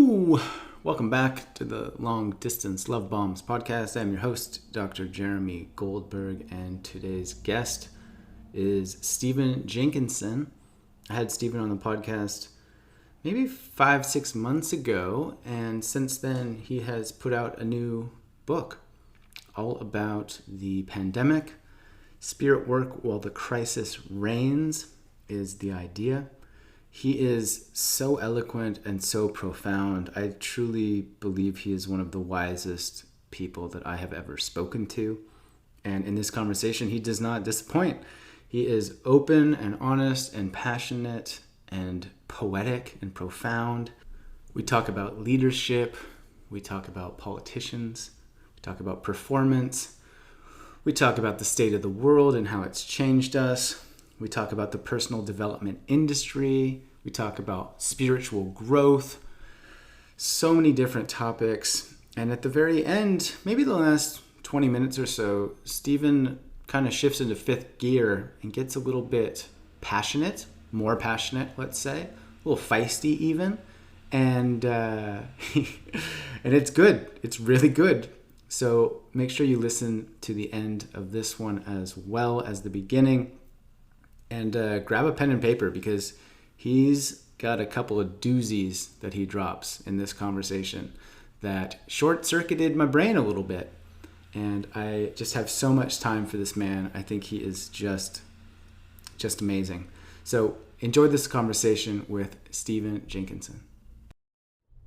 Hello! Welcome back to the Long Distance Love Bombs podcast. I'm your host, Dr. Jeremy Goldberg, and today's guest is Stephen Jenkinson. I had Stephen on the podcast maybe 5-6 months ago, and since then he has put out a new book all about the pandemic. Spirit work while the crisis reigns is the idea. He is so eloquent and so profound. I truly believe he is one of the wisest people that I have ever spoken to. And in this conversation, he does not disappoint. He is open and honest and passionate and poetic and profound. We talk about leadership. We talk about politicians. We talk about performance. We talk about the state of the world and how it's changed us. We talk about the personal development industry. We talk about spiritual growth. So many different topics. And at the very end, maybe the last 20 minutes or so, Stephen kind of shifts into fifth gear and gets a little bit passionate, more passionate, let's say, a little feisty even. And and it's good. It's really good. So make sure you listen to the end of this one as well as the beginning. And grab a pen and paper because he's got a couple of doozies that he drops in this conversation that short-circuited my brain a little bit. And I just have so much time for this man. I think he is just amazing. So enjoy this conversation with Stephen Jenkinson.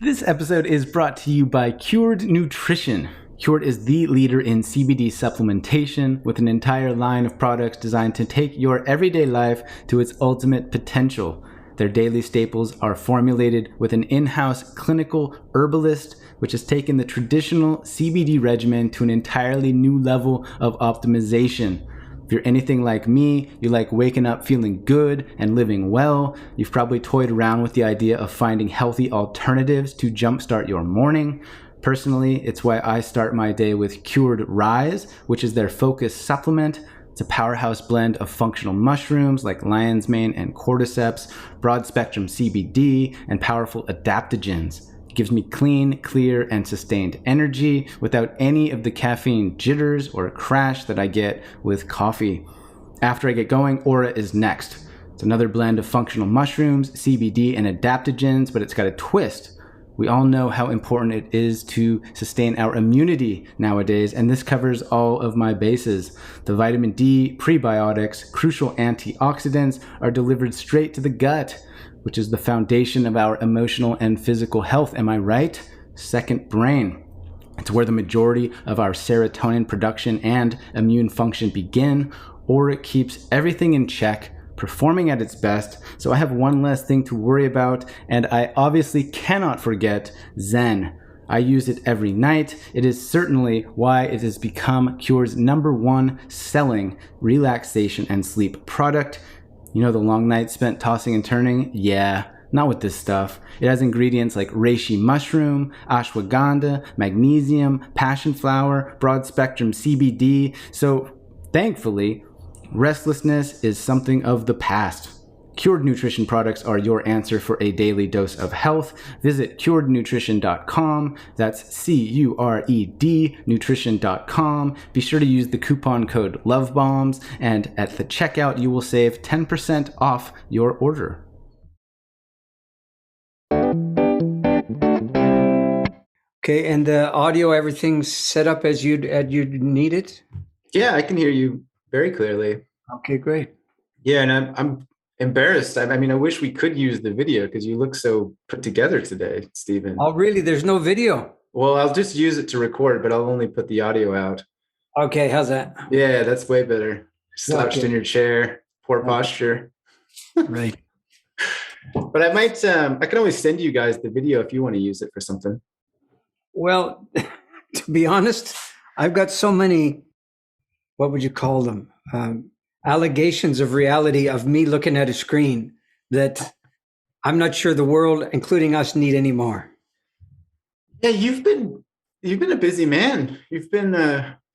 This episode is brought to you by Cured Nutrition. Cured is the leader in CBD supplementation with an entire line of products designed to take your everyday life to its ultimate potential. Their daily staples are formulated with an in-house clinical herbalist, which has taken the traditional CBD regimen to an entirely new level of optimization. If you're anything like me, you like waking up feeling good and living well. You've probably toyed around with the idea of finding healthy alternatives to jumpstart your morning. Personally, it's why I start my day with Cured Rise, which is their focus supplement. It's a powerhouse blend of functional mushrooms like lion's mane and cordyceps, broad-spectrum CBD, and powerful adaptogens. It gives me clean, clear, and sustained energy without any of the caffeine jitters or crash that I get with coffee. After I get going, Aura is next. It's another blend of functional mushrooms, CBD, and adaptogens, but it's got a twist. We all know how important it is to sustain our immunity nowadays, and this covers all of my bases. The vitamin D, prebiotics, crucial antioxidants are delivered straight to the gut, which is the foundation of our emotional and physical health. Am I right? Second brain. It's where the majority of our serotonin production and immune function begin, or it keeps everything in check, performing at its best, so I have one less thing to worry about, and I obviously cannot forget Zen. I use it every night. It is certainly why it has become Cure's #1 selling relaxation and sleep product. You know the long nights spent tossing and turning? Yeah, not with this stuff. It has ingredients like reishi mushroom, ashwagandha, magnesium, passion flower, broad-spectrum CBD, so thankfully, restlessness is something of the past. Cured Nutrition products are your answer for a daily dose of health. Visit curednutrition.com. That's CURED nutrition.com. Be sure to use the coupon code LOVEBOMBS, and at the checkout you will save 10% off your order. Okay, and the audio, everything's set up as you'd need it? Yeah, I can hear you very clearly. Okay, great. Yeah, and I'm embarrassed. I mean, I wish we could use the video because you look so put together today, Stephen. Oh, really? There's no video? Well, I'll just use it to record, but I'll only put the audio out. Okay, how's that? Yeah, that's way better. Slouched Okay. in your chair, poor posture. Right. But I might, I can always send you guys the video if you want to use it for something. Well, to be honest, I've got so many, what would you call them? Allegations of reality of me looking at a screen that I'm not sure the world, including us, need anymore. Yeah, you've been a busy man. You've been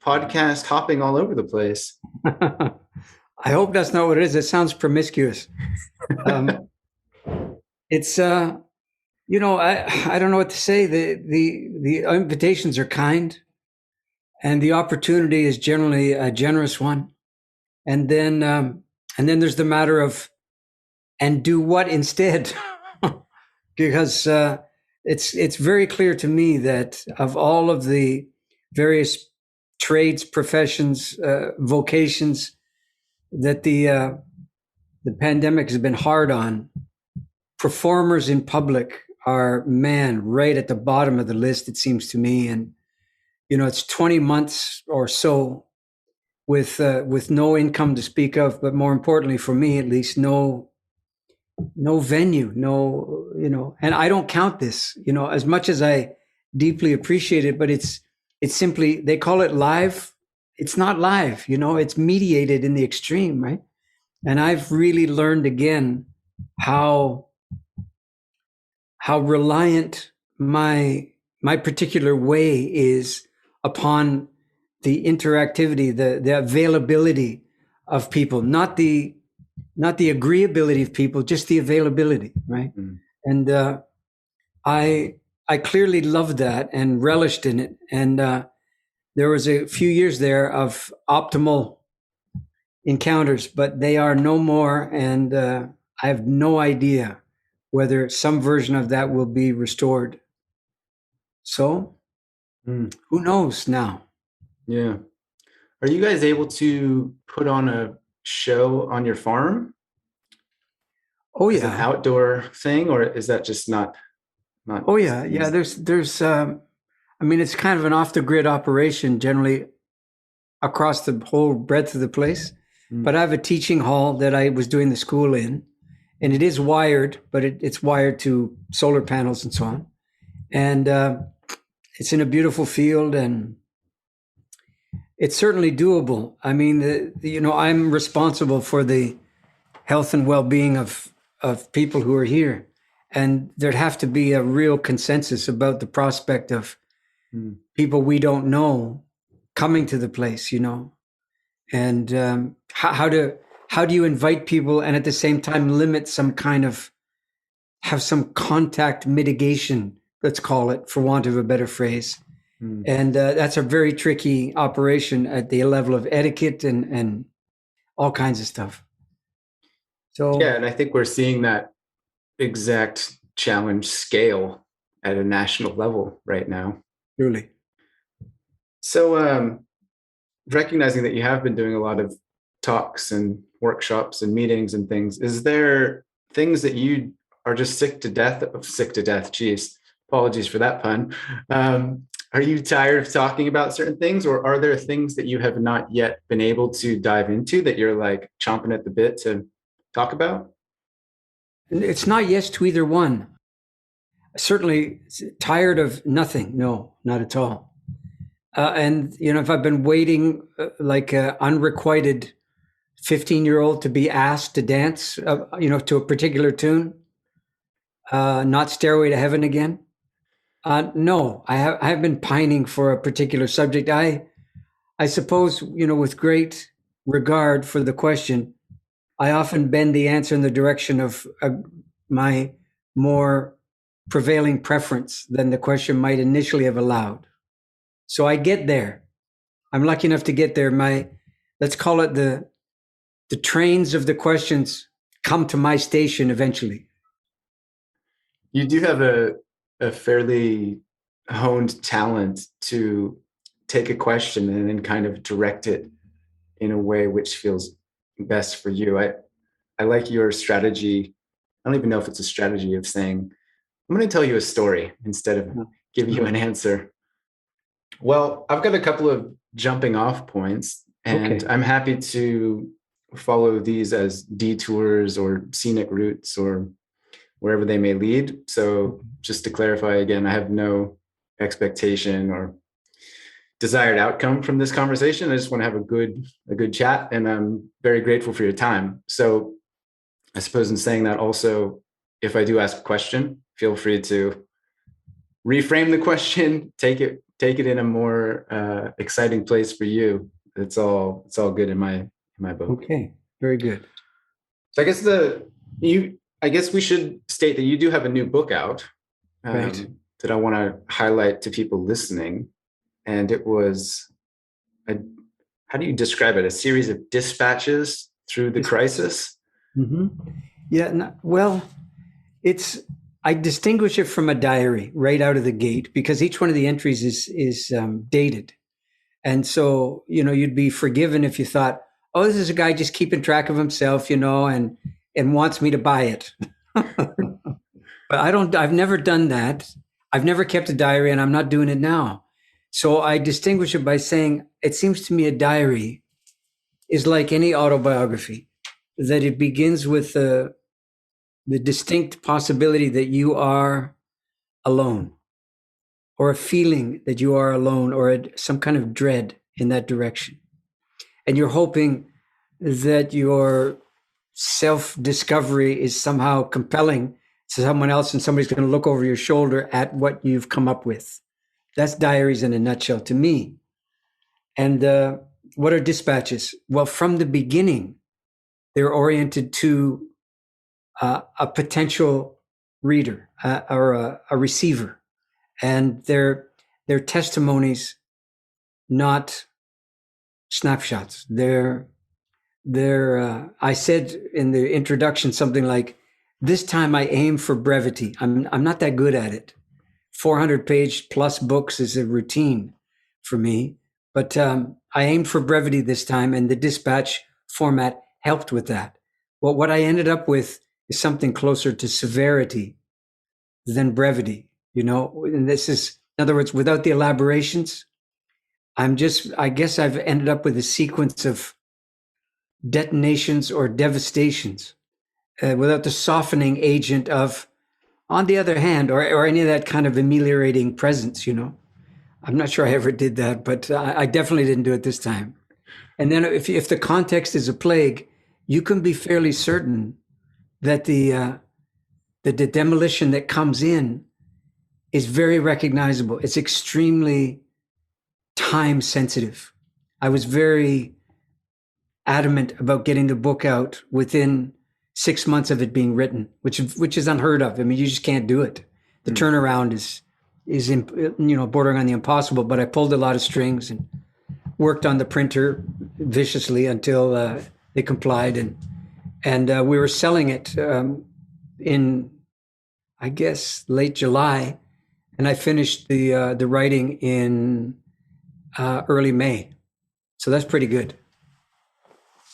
podcast hopping all over the place. I hope that's not what it is. It sounds promiscuous. It's I don't know what to say. The invitations are kind, and the opportunity is generally a generous one. And then there's the matter of, and do what instead? Because it's very clear to me that of all of the various trades, professions, vocations that the pandemic has been hard on, performers in public are, man, right at the bottom of the list, it seems to me. And it's 20 months or so with no income to speak of, but more importantly for me at least, no venue, and I don't count this, as much as I deeply appreciate it, but it's simply, they call it live. It's not live, it's mediated in the extreme, right? And I've really learned again how reliant my particular way is upon the interactivity, the availability of people, not the agreeability of people, just the availability, right? And I clearly loved that and relished in it. And there was a few years there of optimal encounters, but they are no more. And I have no idea whether some version of that will be restored. So who knows now? Yeah. Are you guys able to put on a show on your farm? Oh Is it yeah. an outdoor thing, or is that just not? Oh yeah. Yeah. There's I mean, it's kind of an off the grid operation generally across the whole breadth of the place. But I have a teaching hall that I was doing the school in, and it is wired, but it's wired to solar panels and so on. And it's in a beautiful field, and it's certainly doable. I mean, I'm responsible for the health and well-being of people who are here, and there'd have to be a real consensus about the prospect of people we don't know coming to the place, and how do you invite people and at the same time limit have some contact mitigation, let's call it, for want of a better phrase. And that's a very tricky operation at the level of etiquette and all kinds of stuff. So yeah, and I think we're seeing that exact challenge scale at a national level right now. Really. So recognizing that you have been doing a lot of talks and workshops and meetings and things, is there things that you are just sick to death? Geez, apologies for that pun. Are you tired of talking about certain things, or are there things that you have not yet been able to dive into that you're like chomping at the bit to talk about? It's not yes to either one. Certainly tired of nothing. No, not at all. And if I've been waiting like an unrequited 15-year-old to be asked to dance, to a particular tune, not Stairway to Heaven again. No, I have been pining for a particular subject. I suppose, with great regard for the question, I often bend the answer in the direction of my more prevailing preference than the question might initially have allowed. So I get there. I'm lucky enough to get there. Let's call it the trains of the questions come to my station eventually. You do have a fairly honed talent to take a question and then kind of direct it in a way which feels best for you. I like your strategy. I don't even know if it's a strategy of saying, I'm going to tell you a story instead of give you an answer. Well, I've got a couple of jumping off points, and Okay. I'm happy to follow these as detours or scenic routes or wherever they may lead. So just to clarify again, I have no expectation or desired outcome from this conversation. I just want to have a good chat, and I'm very grateful for your time. So I suppose in saying that also, if I do ask a question, feel free to reframe the question, take it in a more exciting place for you. It's all good in my book. Okay, very good. So I guess we should state that you do have a new book out. Right. that I want to highlight to people listening. And it was, a, how do you describe it? A series of dispatches through the crisis? Mm-hmm. Yeah. Well, I distinguish it from a diary right out of the gate because each one of the entries is dated. And so, you'd be forgiven if you thought, oh, this is a guy just keeping track of himself, and wants me to buy it. But I've never done that. I've never kept a diary and I'm not doing it now. So I distinguish it by saying, it seems to me a diary is like any autobiography, that it begins with the distinct possibility that you are alone, or a feeling that you are alone, or some kind of dread in that direction. And you're hoping that your self-discovery is somehow compelling to someone else, and somebody's going to look over your shoulder at what you've come up with. That's diaries in a nutshell to me. And what are dispatches? Well, from the beginning, they're oriented to a potential reader or a receiver, and they're testimonies, not snapshots. I said in the introduction something like, this time I aim for brevity. I'm not that good at it. 400-page plus books is a routine for me, but I aimed for brevity this time, and the dispatch format helped with that. Well, what I ended up with is something closer to severity than brevity, and this is, in other words, without the elaborations, I guess I've ended up with a sequence of detonations or devastations without the softening agent of, on the other hand, or any of that kind of ameliorating presence, I'm not sure I ever did that, but I definitely didn't do it this time. And then if the context is a plague, you can be fairly certain that the demolition that comes in is very recognizable. It's extremely time sensitive. I was very adamant about getting the book out within 6 months of it being written, which is unheard of. I mean, you just can't do it. The turnaround is bordering on the impossible. But I pulled a lot of strings and worked on the printer viciously until they complied, and we were selling it in, I guess, late July, and I finished the writing in early May. So that's pretty good.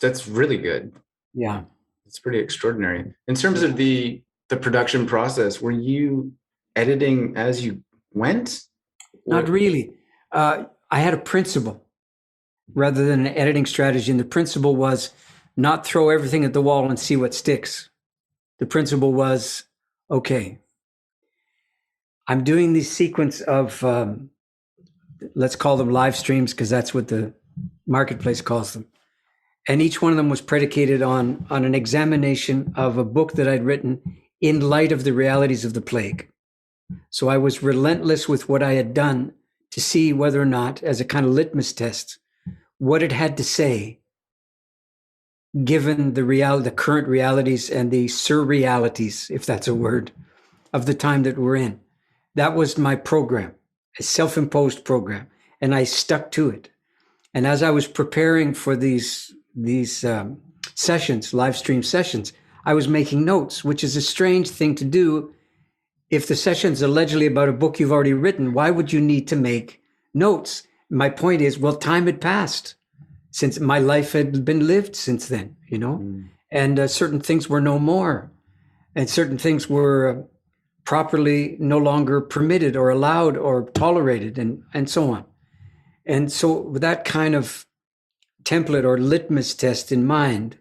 That's really good. Yeah. It's pretty extraordinary. In terms of the production process, were you editing as you went? Not really. I had a principle rather than an editing strategy. And the principle was not throw everything at the wall and see what sticks. The principle was, okay, I'm doing this sequence of, let's call them live streams, because that's what the marketplace calls them. And each one of them was predicated on an examination of a book that I'd written in light of the realities of the plague. So I was relentless with what I had done to see whether or not, as a kind of litmus test, what it had to say, given the current realities and the surrealities, if that's a word, of the time that we're in. That was my program, a self-imposed program, and I stuck to it. And as I was preparing for these sessions, live stream sessions, I was making notes, which is a strange thing to do. If the session's allegedly about a book you've already written, why would you need to make notes? My point is, well, time had passed since my life had been lived since then, and certain things were no more, and certain things were properly no longer permitted or allowed or tolerated, and so on. And so with that kind of template or litmus test in mind,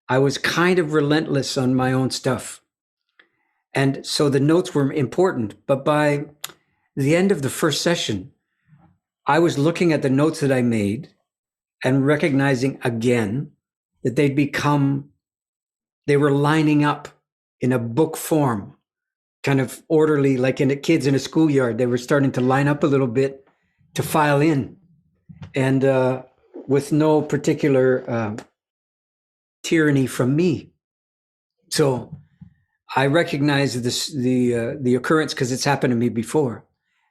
I was kind of relentless on my own stuff. And so the notes were important, but by the end of the first session, I was looking at the notes that I made and recognizing again that they were lining up in a book form, kind of orderly, like in the kids in a schoolyard. They were starting to line up a little bit to file in, and with no particular tyranny from me. So I recognize the occurrence because it's happened to me before,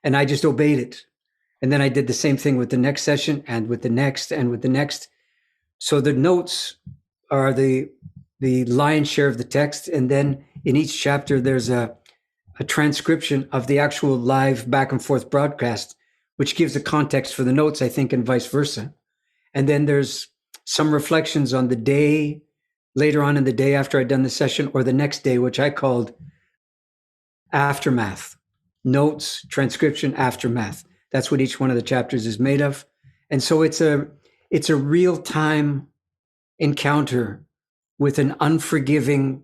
and I just obeyed it. And then I did the same thing with the next session and with the next and with the next. So the notes are the lion's share of the text. And then in each chapter, there's a transcription of the actual live back and forth broadcast, which gives a context for the notes, I think, and vice versa. And then there's some reflections on the day, later on in the day after I'd done the session, or the next day, which I called aftermath. Notes, transcription, aftermath. That's what each one of the chapters is made of. And so it's a real-time encounter with an unforgiving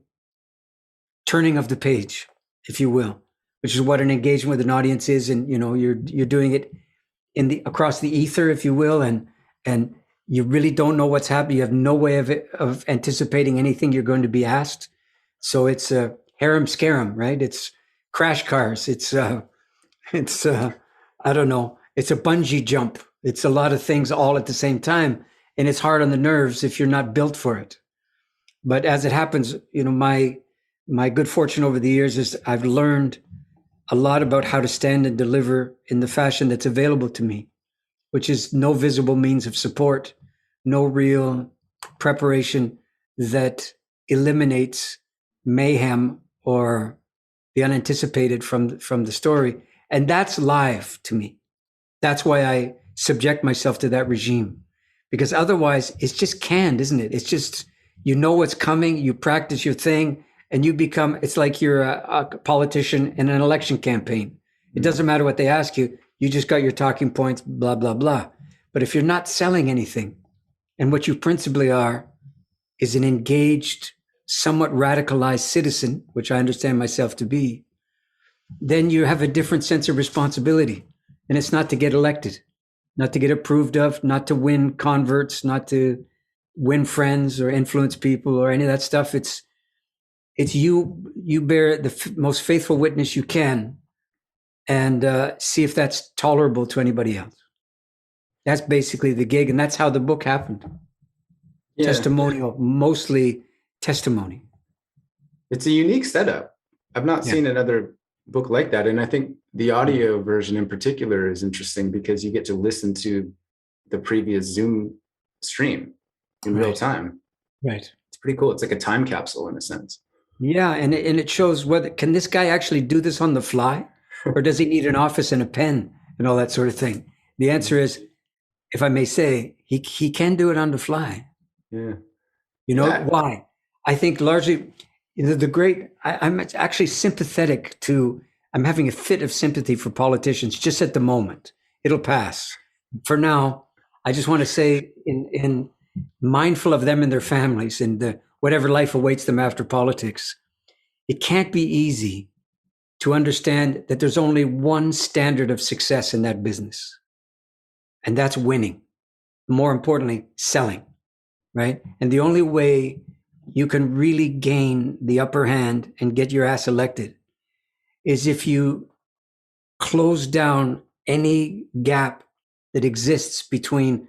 turning of the page, if you will, which is what an engagement with an audience is. And, you know, you're doing it across the ether, if you will, and you really don't know what's happening. You have no way of anticipating anything you're going to be asked. So it's a harem scarum, right? It's crash cars. It's I don't know. It's a bungee jump. It's a lot of things all at the same time. And it's hard on the nerves if you're not built for it. But as it happens, you know, my good fortune over the years is I've learned a lot about how to stand and deliver in the fashion that's available to me, which is no visible means of support, no real preparation that eliminates mayhem or the unanticipated from the story. And that's live to me. That's why I subject myself to that regime, because otherwise it's just canned, isn't it? It's just, you know what's coming, you practice your thing, and you become, it's like you're a politician in an election campaign. It doesn't matter what they ask you. You just got your talking points, blah, blah, blah. But if you're not selling anything, and what you principally are is an engaged, somewhat radicalized citizen, which I understand myself to be, then you have a different sense of responsibility. And it's not to get elected, not to get approved of, not to win converts, not to win friends or influence people or any of that stuff. It's you bear the most faithful witness you can, and see if that's tolerable to anybody else. That's basically the gig. And that's how the book happened. Yeah. Testimonial, mostly testimony. It's a unique setup. I've not seen another book like that. And I think the audio version in particular is interesting because you get to listen to the previous Zoom stream in real time. Right. It's pretty cool. It's like a time capsule in a sense. Yeah. And it shows whether, can this guy actually do this on the fly, or does he need an office and a pen and all that sort of thing? The answer is, if I may say, he can do it on the fly. Yeah. You know why? I think largely I'm actually sympathetic to, I'm having a fit of sympathy for politicians just at the moment. It'll pass. For now, I just want to say, in mindful of them and their families and whatever life awaits them after politics, it can't be easy to understand that there's only one standard of success in that business, and that's winning. More importantly, selling, right? And the only way you can really gain the upper hand and get your ass elected is if you close down any gap that exists between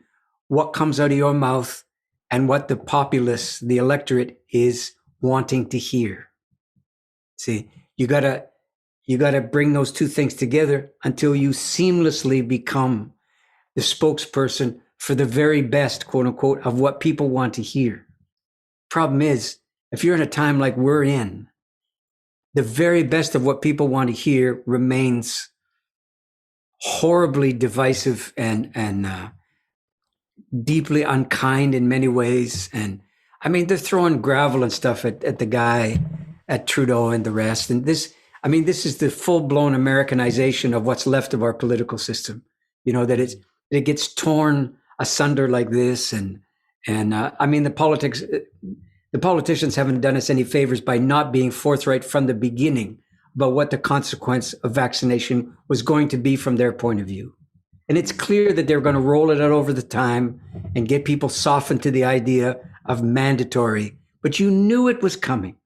what comes out of your mouth and what the populace, the electorate, is wanting to hear. See, you gotta bring those two things together until you seamlessly become the spokesperson for the very best, quote unquote, of what people want to hear. Problem is, if you're in a time like we're in, the very best of what people want to hear remains horribly divisive and deeply unkind in many ways. And I mean, they're throwing gravel and stuff at the guy, at Trudeau and the rest. And this is the full-blown Americanization of what's left of our political system. You know, that it gets torn asunder like this. And I mean, the politicians haven't done us any favors by not being forthright from the beginning about what the consequence of vaccination was going to be from their point of view. And it's clear that they're going to roll it out over the time and get people softened to the idea of mandatory. But you knew it was coming.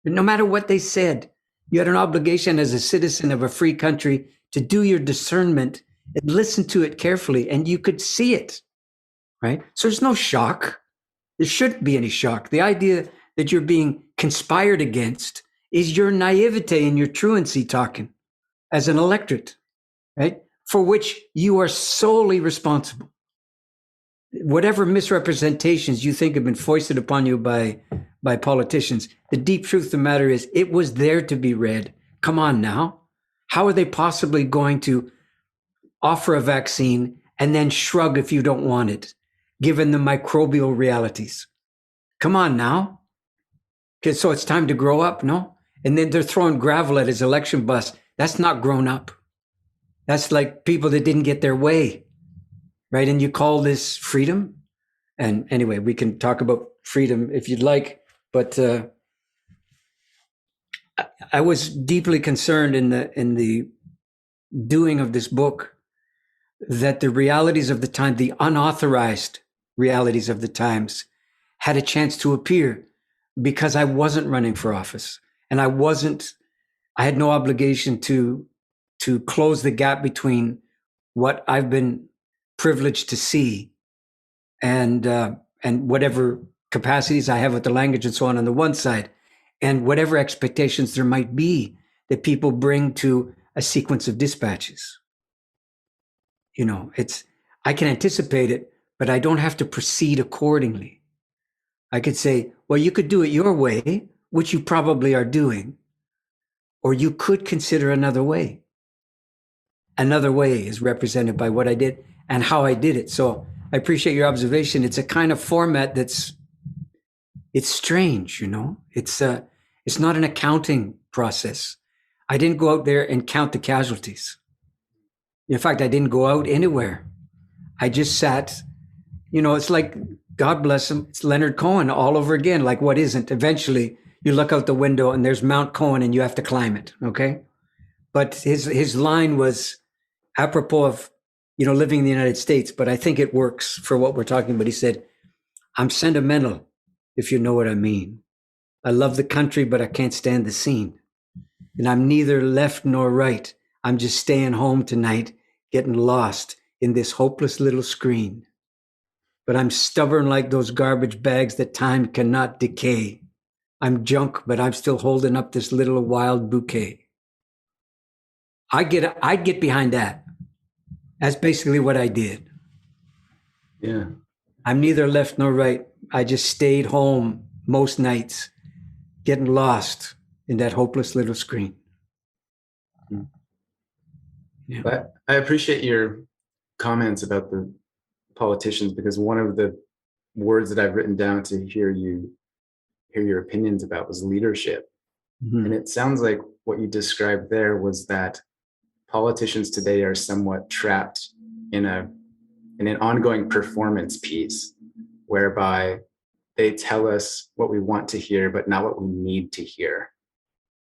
No matter what they said, you had an obligation as a citizen of a free country to do your discernment and listen to it carefully, and you could see it, right? So there's no shock. There shouldn't be any shock. The idea that you're being conspired against is your naivete and your truancy talking as an electorate, right? For which you are solely responsible. Whatever misrepresentations you think have been foisted upon you by politicians, the deep truth of the matter is it was there to be read. Come on now. How are they possibly going to offer a vaccine and then shrug if you don't want it, given the microbial realities? Come on now. Okay, so it's time to grow up, no? And then they're throwing gravel at his election bus. That's not grown up. That's like people that didn't get their way, right? And you call this freedom? And anyway, we can talk about freedom if you'd like, but I was deeply concerned in the doing of this book that the realities of the time, the unauthorized realities of the times, had a chance to appear because I wasn't running for office, and I had no obligation to close the gap between what I've been privileged to see and whatever capacities I have with the language and so on the one side, and whatever expectations there might be that people bring to a sequence of dispatches. You know, I can anticipate it, but I don't have to proceed accordingly. I could say, well, you could do it your way, which you probably are doing, or you could consider another way. Another way is represented by what I did and how I did it. So I appreciate your observation. It's a kind of format it's strange, you know. It's not an accounting process. I didn't go out there and count the casualties. In fact, I didn't go out anywhere. I just sat, you know, it's like, God bless him, it's Leonard Cohen all over again, like what isn't? Eventually, you look out the window and there's Mount Cohen and you have to climb it, okay? But his line was apropos of, you know, living in the United States, but I think it works for what we're talking about. He said, I'm sentimental, if you know what I mean. I love the country, but I can't stand the scene. And I'm neither left nor right. I'm just staying home tonight, getting lost in this hopeless little screen. But I'm stubborn like those garbage bags that time cannot decay. I'm junk, but I'm still holding up this little wild bouquet. I'd get behind that. That's basically what I did. Yeah. I'm neither left nor right. I just stayed home most nights, getting lost in that hopeless little screen. Yeah. But I appreciate your comments about the politicians, because one of the words that I've written down to hear your opinions about was leadership. Mm-hmm. And it sounds like what you described there was that politicians today are somewhat trapped in an ongoing performance piece, whereby they tell us what we want to hear, but not what we need to hear.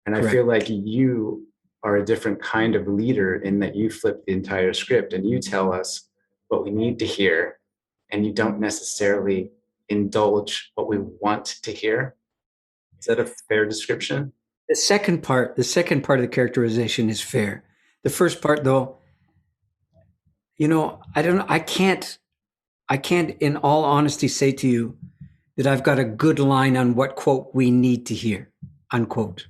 And I feel like you are a different kind of leader in that you flip the entire script and you tell us what we need to hear, and you don't necessarily indulge what we want to hear. Is that a fair description? The second part of the characterization is fair. The first part, though, you know, I can't in all honesty say to you that I've got a good line on what, quote, we need to hear, unquote.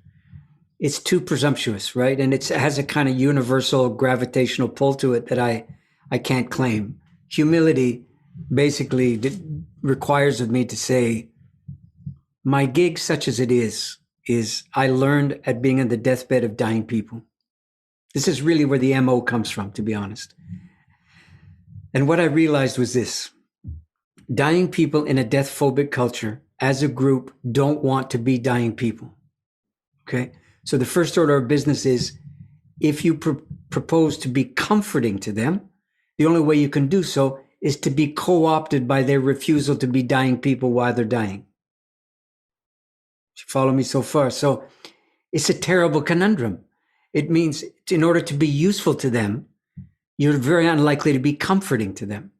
It's too presumptuous, right? And it has a kind of universal gravitational pull to it that I can't claim. Humility basically requires of me to say, my gig, such as it is I learned at being on the deathbed of dying people. This is really where the MO comes from, to be honest. And what I realized was this: dying people in a death-phobic culture as a group don't want to be dying people, okay? So the first order of business is, if you propose to be comforting to them, the only way you can do so is to be co-opted by their refusal to be dying people while they're dying. You follow me so far? So it's a terrible conundrum. It means in order to be useful to them, you're very unlikely to be comforting to them.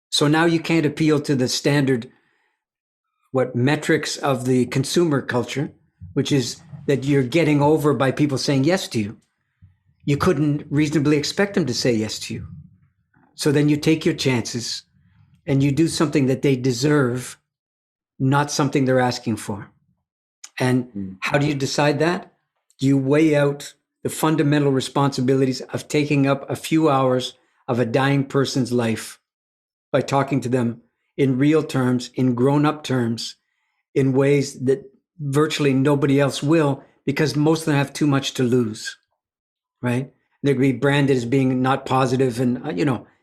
So now you can't appeal to the standard, metrics of the consumer culture, which is that you're getting over by people saying yes to you. You couldn't reasonably expect them to say yes to you. So then you take your chances and you do something that they deserve, not something they're asking for. And how do you decide that? You weigh out the fundamental responsibilities of taking up a few hours of a dying person's life by talking to them in real terms, in grown-up terms, in ways that virtually nobody else will, because most of them have too much to lose, right? They'd be branded as being not positive and,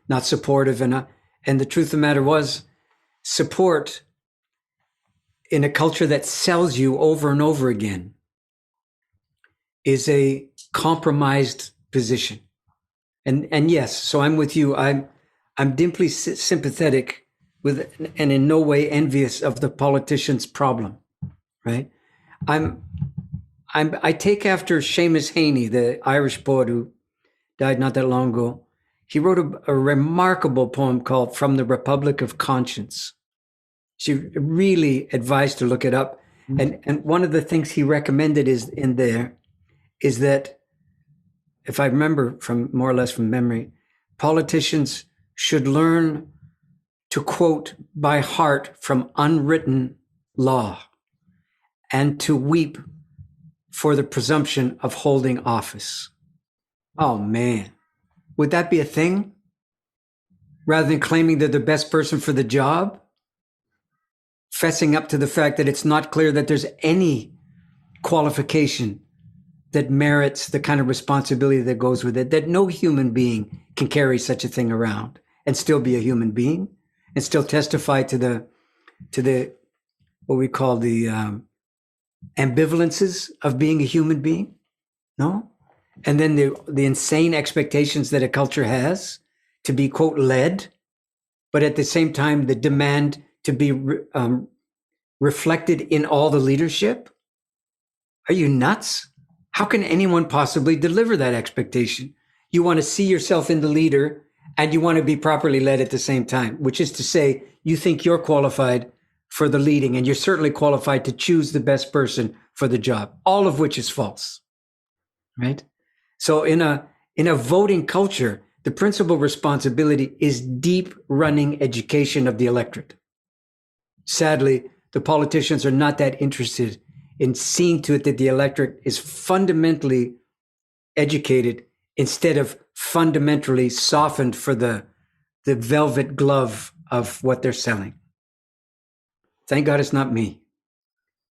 not supportive. And the truth of the matter was, support in a culture that sells you over and over again is a compromised position. And yes, so I'm with you. I'm deeply sympathetic with, and in no way envious of the politician's problem, right? I take after Seamus Heaney, the Irish poet who died not that long ago. He wrote a remarkable poem called From the Republic of Conscience. She really advised to look it up. And one of the things he recommended is that, if I remember from more or less from memory, politicians should learn to quote by heart from unwritten law and to weep for the presumption of holding office. Oh man, would that be a thing? Rather than claiming they're the best person for the job, fessing up to the fact that it's not clear that there's any qualification that merits the kind of responsibility that goes with it, that no human being can carry such a thing around and still be a human being and still testify to the what we call the ambivalences of being a human being. No? And then the insane expectations that a culture has to be, quote, led, but at the same time, the demand to be reflected in all the leadership. Are you nuts? How can anyone possibly deliver that expectation? You want to see yourself in the leader and you want to be properly led at the same time, which is to say, you think you're qualified for the leading and you're certainly qualified to choose the best person for the job, all of which is false, right? So in a voting culture, the principal responsibility is deep running education of the electorate. Sadly, the politicians are not that interested in seeing to it that the electorate is fundamentally educated instead of fundamentally softened for the velvet glove of what they're selling. Thank God it's not me.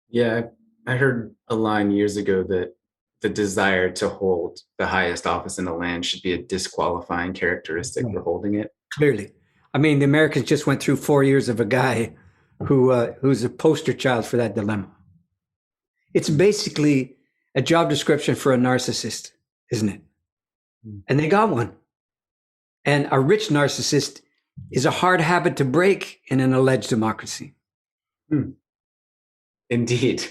Yeah, I heard a line years ago that the desire to hold the highest office in the land should be a disqualifying characteristic for holding it. Clearly. I mean, the Americans just went through 4 years of a guy who's a poster child for that dilemma. It's basically a job description for a narcissist, isn't it? And they got one. And a rich narcissist is a hard habit to break in an alleged democracy. Indeed.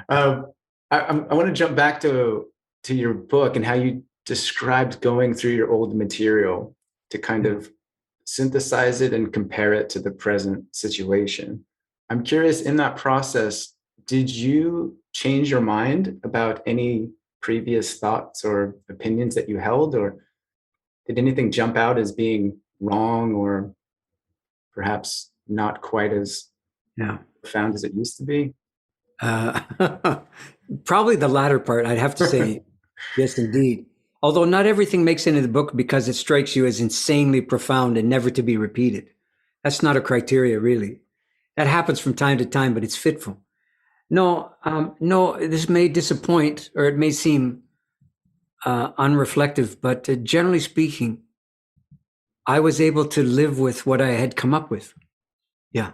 I want to jump back to your book and how you described going through your old material to kind of synthesize it and compare it to the present situation. I'm curious, in that process, did you change your mind about any previous thoughts or opinions that you held, or did anything jump out as being wrong or perhaps not quite as profound as it used to be? Probably the latter part, I'd have to say. Yes, indeed. Although not everything makes it into the book because it strikes you as insanely profound and never to be repeated. That's not a criteria, really. That happens from time to time, but it's fitful. No, this may disappoint or it may seem unreflective, but generally speaking, I was able to live with what I had come up with. Yeah.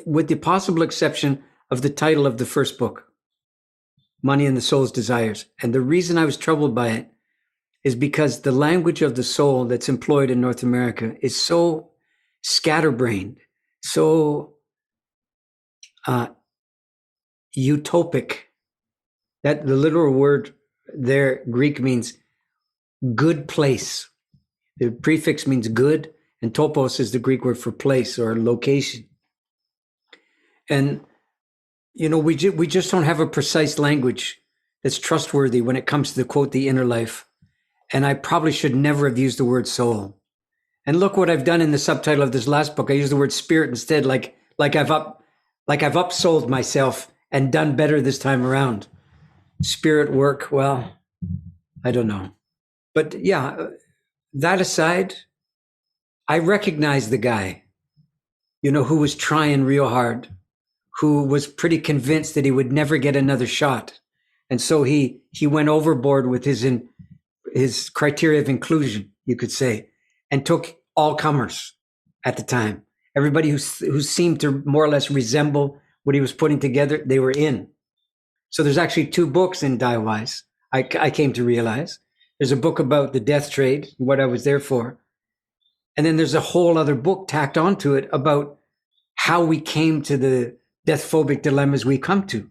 With the possible exception of the title of the first book, Money and the Soul's Desires. And the reason I was troubled by it is because the language of the soul that's employed in North America is so scatterbrained, so utopic, that the literal word there, Greek, means good place. The prefix means good, and topos is the Greek word for place or location. And, we just don't have a precise language that's trustworthy when it comes to the quote, the inner life. And I probably should never have used the word soul. And look what I've done in the subtitle of this last book. I used the word spirit instead, like I've upsold myself and done better this time around. Spirit work, well, I don't know. But yeah, that aside, I recognize the guy, who was trying real hard, who was pretty convinced that he would never get another shot. And so he went overboard with his criteria of inclusion, you could say, and took all comers at the time. Everybody who seemed to more or less resemble what he was putting together, they were in. So there's actually 2 books in Diewise, I came to realize. There's a book about the death trade, what I was there for. And then there's a whole other book tacked onto it about how we came to the death-phobic dilemmas we come to.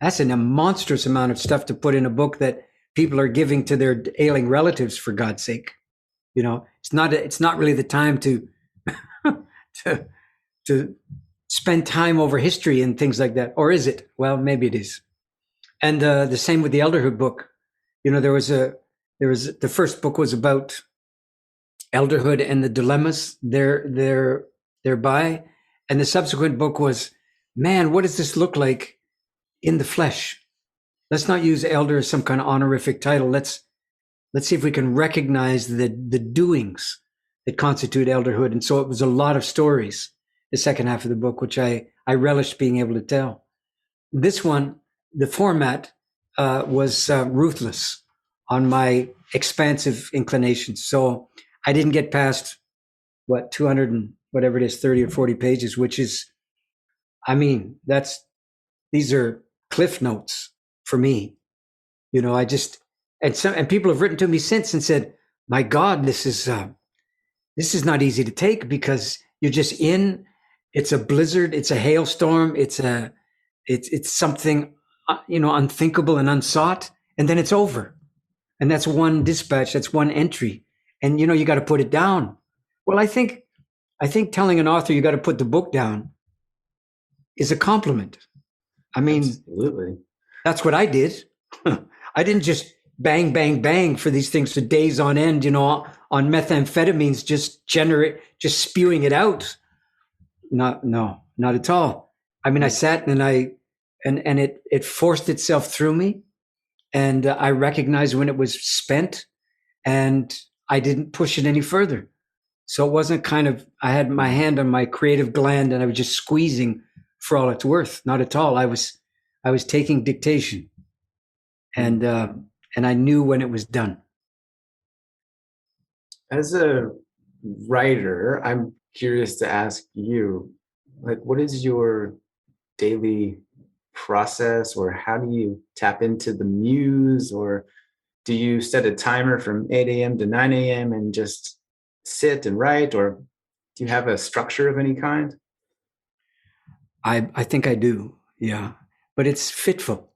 That's a monstrous amount of stuff to put in a book that people are giving to their ailing relatives, for God's sake. It's not really the time to to spend time over history and things like that. Or is it? Well, maybe it is. And the same with the elderhood book. There was the first book was about elderhood and the dilemmas thereby. And the subsequent book was, man, what does this look like in the flesh? Let's not use elder as some kind of honorific title. Let's see if we can recognize the doings that constitute elderhood. And so it was a lot of stories, the second half of the book, which I relished being able to tell. This one, the format was ruthless on my expansive inclinations. So I didn't get past 200 and whatever it is, 30 or 40 pages, which is, these are cliff notes for me. And people have written to me since and said, my God, this is not easy to take, because you're just it's a blizzard, it's a hailstorm, it's something, unthinkable and unsought. And then it's over. And that's one dispatch, that's one entry. And, you got to put it down. Well, I think telling an author you got to put the book down is a compliment. Absolutely. That's what I did. I didn't just bang, bang, bang for these things for days on end, on methamphetamines, just spewing it out. Not at all. I sat and it forced itself through me, and I recognized when it was spent, and I didn't push it any further. So it wasn't I had my hand on my creative gland and I was just squeezing for all it's worth. Not at all. I was taking dictation, and I knew when it was done. As a writer, I'm curious to ask you, what is your daily process, or how do you tap into the muse, or do you set a timer from 8 a.m. to 9 a.m. and just sit and write, or do you have a structure of any kind? I think I do, yeah. But it's fitful.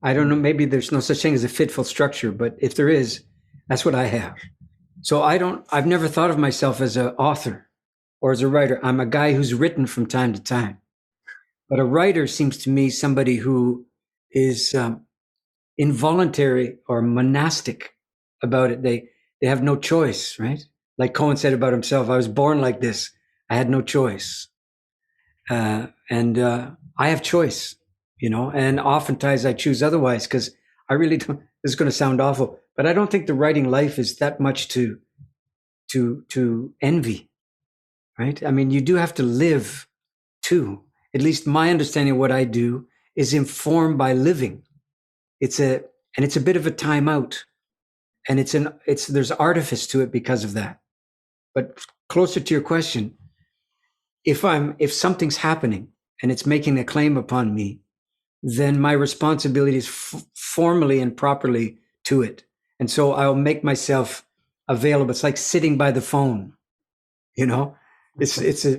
I don't know, maybe there's no such thing as a fitful structure, but if there is, that's what I have. So I've never thought of myself as an author or as a writer. I'm a guy who's written from time to time. But a writer seems to me somebody who is involuntary or monastic about it. They have no choice, right? Like Cohen said about himself, I was born like this. I had no choice. And I have choice, and oftentimes I choose otherwise, because I really don't, this is going to sound awful, but I don't think the writing life is that much to envy, right? You do have to live too. At least my understanding of what I do is informed by living. It's a bit of a timeout, and there's artifice to it because of that. But closer to your question, if something's happening and it's making a claim upon me, then my responsibility is formally and properly to it. And so I'll make myself available. It's like sitting by the phone, it's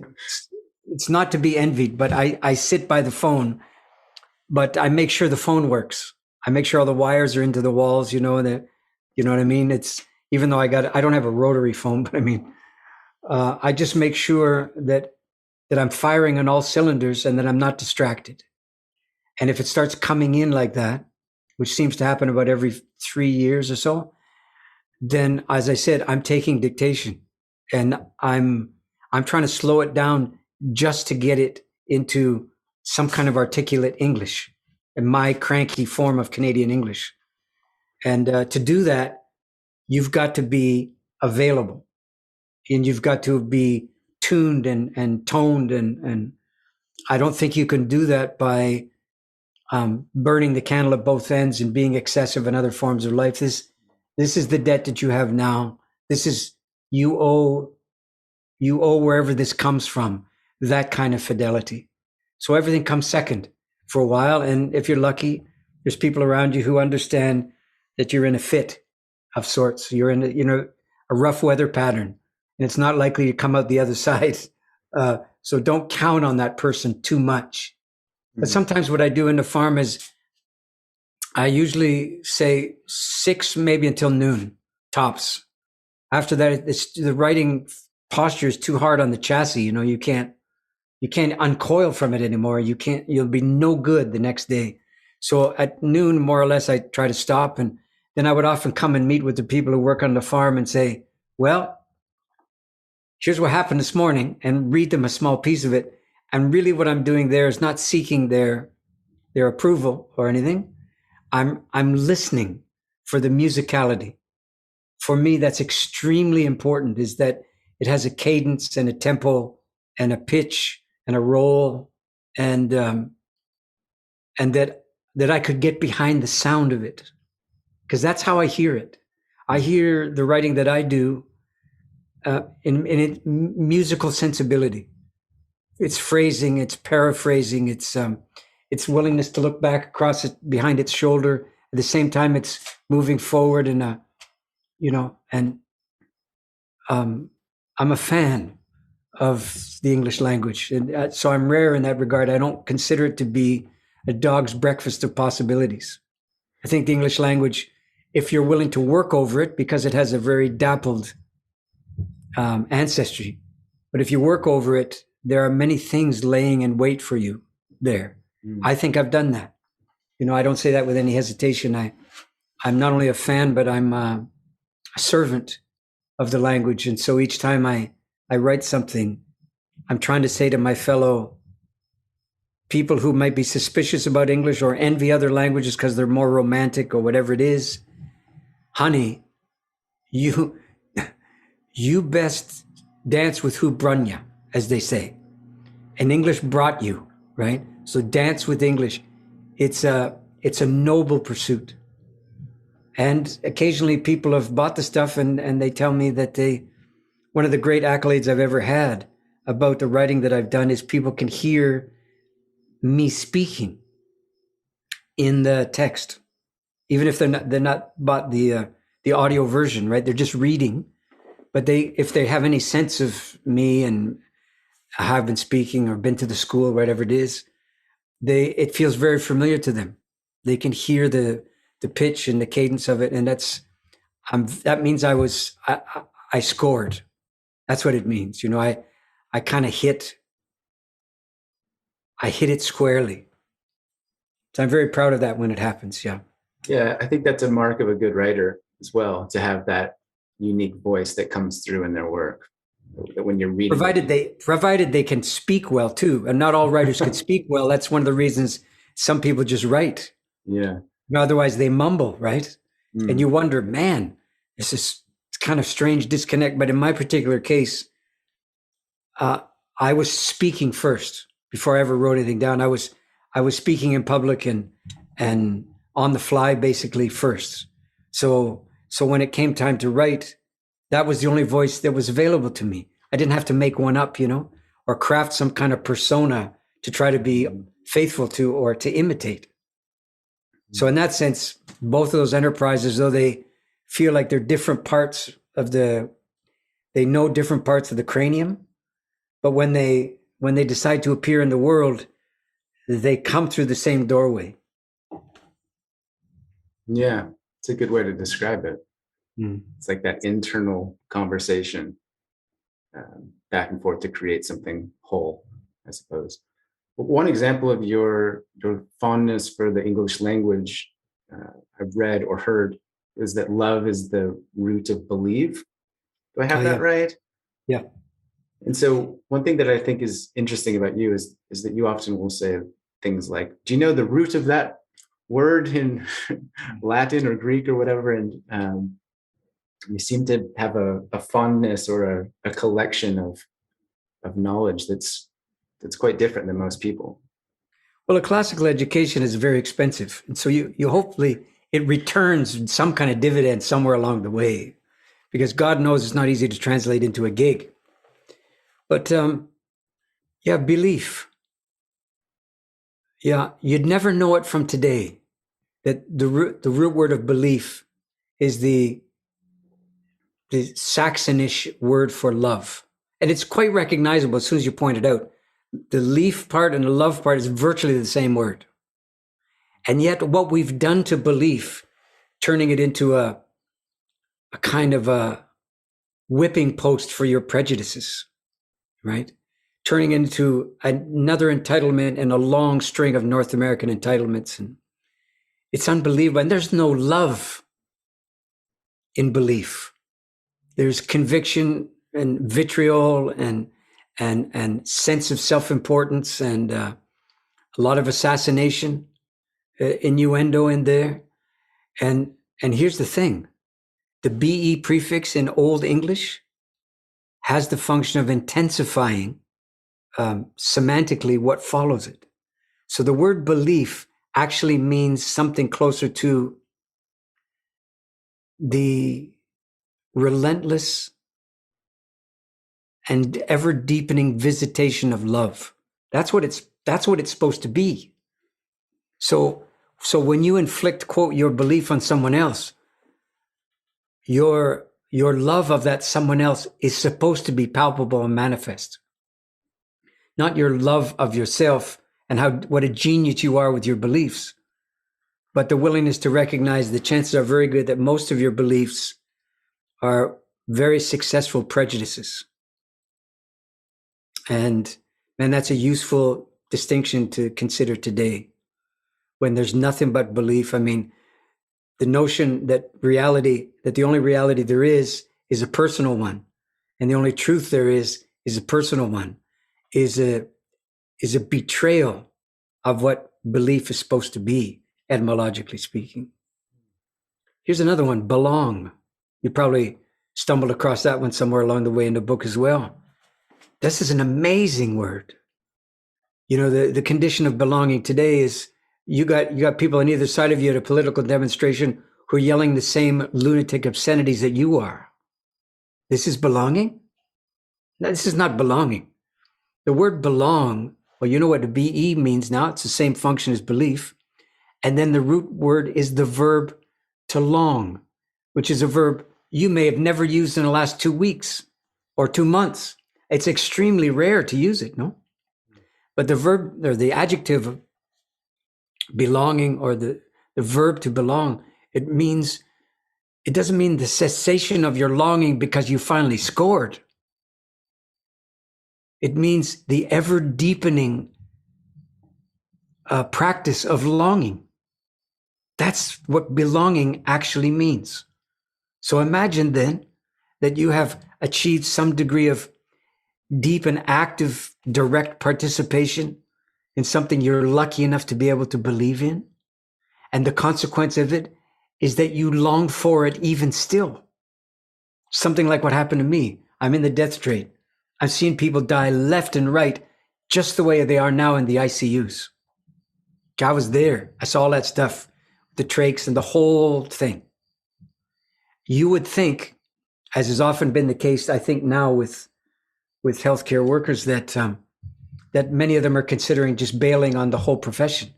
not to be envied, but I sit by the phone, but I make sure the phone works. I make sure all the wires are into the walls, you know what I mean? It's, even though I don't have a rotary phone, but I just make sure that I'm firing on all cylinders and that I'm not distracted. And if it starts coming in like that, which seems to happen about every 3 years or so, then, as I said, I'm taking dictation, and I'm trying to slow it down just to get it into some kind of articulate English, in my cranky form of Canadian English. And to do that, you've got to be available, and you've got to be tuned and toned. And I don't think you can do that by burning the candle at both ends and being excessive in other forms of life. This is the debt that you have now. This is, you owe wherever this comes from, that kind of fidelity. So everything comes second for a while. And if you're lucky, there's people around you who understand that you're in a fit of sorts. You're in a rough weather pattern, and it's not likely to come out the other side. So don't count on that person too much. But sometimes what I do in the farm is I usually say 6, maybe until noon, tops. After that, the writing posture is too hard on the chassis. You can't uncoil from it anymore. You'll be no good the next day. So at noon, more or less, I try to stop. And then I would often come and meet with the people who work on the farm and say, well, here's what happened this morning, and read them a small piece of it. And really what I'm doing there is not seeking their approval or anything. I'm listening for the musicality. For me, that's extremely important, is that it has a cadence and a tempo and a pitch and a roll, and that I could get behind the sound of it, because that's how I hear it. I hear the writing that I do in its musical sensibility. It's phrasing, it's paraphrasing, it's willingness to look back across it, behind its shoulder. At the same time, it's moving forward and I'm a fan of the English language. And so I'm rare in that regard. I don't consider it to be a dog's breakfast of possibilities. I think the English language, if you're willing to work over it, because it has a very dappled ancestry, but if you work over it, there are many things laying in wait for you there. I think I've done that. I don't say that with any hesitation. I'm not only a fan, but I'm a servant of the language. And so each time I write something, I'm trying to say to my fellow people who might be suspicious about English or envy other languages because they're more romantic or whatever it is, honey, you best dance with who brung you, as they say. And English brought you, right? So dance with English. It's a noble pursuit. And occasionally people have bought the stuff and they tell me that one of the great accolades I've ever had about the writing that I've done is people can hear me speaking in the text, even if they're not bought the audio version, right? They're just reading, but if they have any sense of me and have been speaking or been to the school, whatever it is, it feels very familiar to them. They can hear the pitch and the cadence of it, and that means I scored. That's what it means. I kind of hit it squarely. So I'm very proud of that when it happens. Yeah. Yeah, I think that's a mark of a good writer as well, to have that unique voice that comes through in their work. That when you're reading, provided they can speak well too, and not all writers can speak well. That's one of the reasons some people just write. Yeah. Otherwise, they mumble, right? And you wonder, man, it's kind of strange disconnect. But in my particular case, I was speaking first before I ever wrote anything down. I was speaking in public and on the fly, basically first. So when it came time to write, that was the only voice that was available to me. I didn't have to make one up, or craft some kind of persona to try to be faithful to or to imitate. So in that sense, both of those enterprises, though they feel like they're different parts of they know different parts of the cranium, but when they decide to appear in the world, they come through the same doorway. Yeah, it's a good way to describe it. It's like that internal conversation back and forth to create something whole, I suppose. One example of your fondness for the English language I've read or heard is that love is the root of believe. Do I have that right? Yeah. And so one thing that I think is interesting about you is that you often will say things like, do you know the root of that word in Latin or Greek or whatever? And you seem to have a fondness or a collection of knowledge that's quite different than most people. Well, a classical education is very expensive. And so you hopefully it returns some kind of dividend somewhere along the way, because God knows it's not easy to translate into a gig. But yeah, belief. Yeah, you'd never know it from today that the root word of belief is the Saxonish word for love. And it's quite recognizable as soon as you point it out. The leaf part and the love part is virtually the same word. And yet what we've done to belief, turning it into a kind of a whipping post for your prejudices, right? Turning into another entitlement in a long string of North American entitlements. And it's unbelievable. And there's no love in belief. There's conviction and vitriol and sense of self-importance and a lot of assassination, innuendo in there. And here's the thing. The BE prefix in Old English has the function of intensifying semantically what follows it. So the word belief actually means something closer to the relentless and ever deepening visitation of love. That's what it's supposed to be. So when you inflict, quote, your belief on someone else, your love of that someone else is supposed to be palpable and manifest. Not your love of yourself and what a genius you are with your beliefs, but the willingness to recognize the chances are very good that most of your beliefs are very successful prejudices. And that's a useful distinction to consider today when there's nothing but belief. I mean, the notion that the only reality there is a personal one, and the only truth there is a personal one, is a betrayal of what belief is supposed to be, etymologically speaking. Here's another one, belong. You probably stumbled across that one somewhere along the way in the book as well. This is an amazing word. You know, the condition of belonging today is you got people on either side of you at a political demonstration who are yelling the same lunatic obscenities that you are. This is belonging? No, this is not belonging. The word belong, well, you know what the BE means now. It's the same function as belief. And then the root word is the verb to long, which is a verb you may have never used in the last 2 weeks or 2 months. It's extremely rare to use it, no? But the verb or the adjective of belonging or the verb to belong, it doesn't mean the cessation of your longing because you finally scored. It means the ever deepening practice of longing. That's what belonging actually means. So imagine then that you have achieved some degree of deep and active direct participation in something you're lucky enough to be able to believe in. And the consequence of it is that you long for it even still. Something like what happened to me. I'm in the death trade. I've seen people die left and right just the way they are now in the ICUs. I was there. I saw all that stuff, the trachs and the whole thing. You would think, as has often been the case, I think now with healthcare workers, that many of them are considering just bailing on the whole profession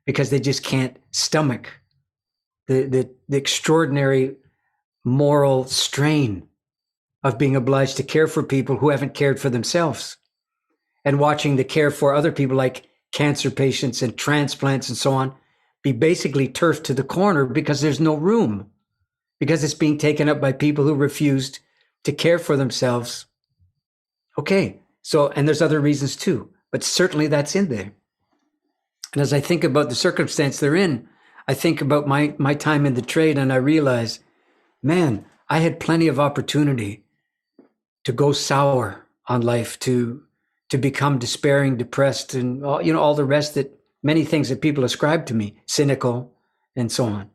because they just can't stomach the extraordinary moral strain of being obliged to care for people who haven't cared for themselves, and watching the care for other people like cancer patients and transplants and so on be basically turfed to the corner because there's no room, because it's being taken up by people who refused to care for themselves. Okay, so, and there's other reasons too, but certainly that's in there. And as I think about the circumstance they're in, I think about my time in the trade, and I realize, man, I had plenty of opportunity to go sour on life, to become despairing, depressed, and all the rest that many things that people ascribe to me, cynical and so on.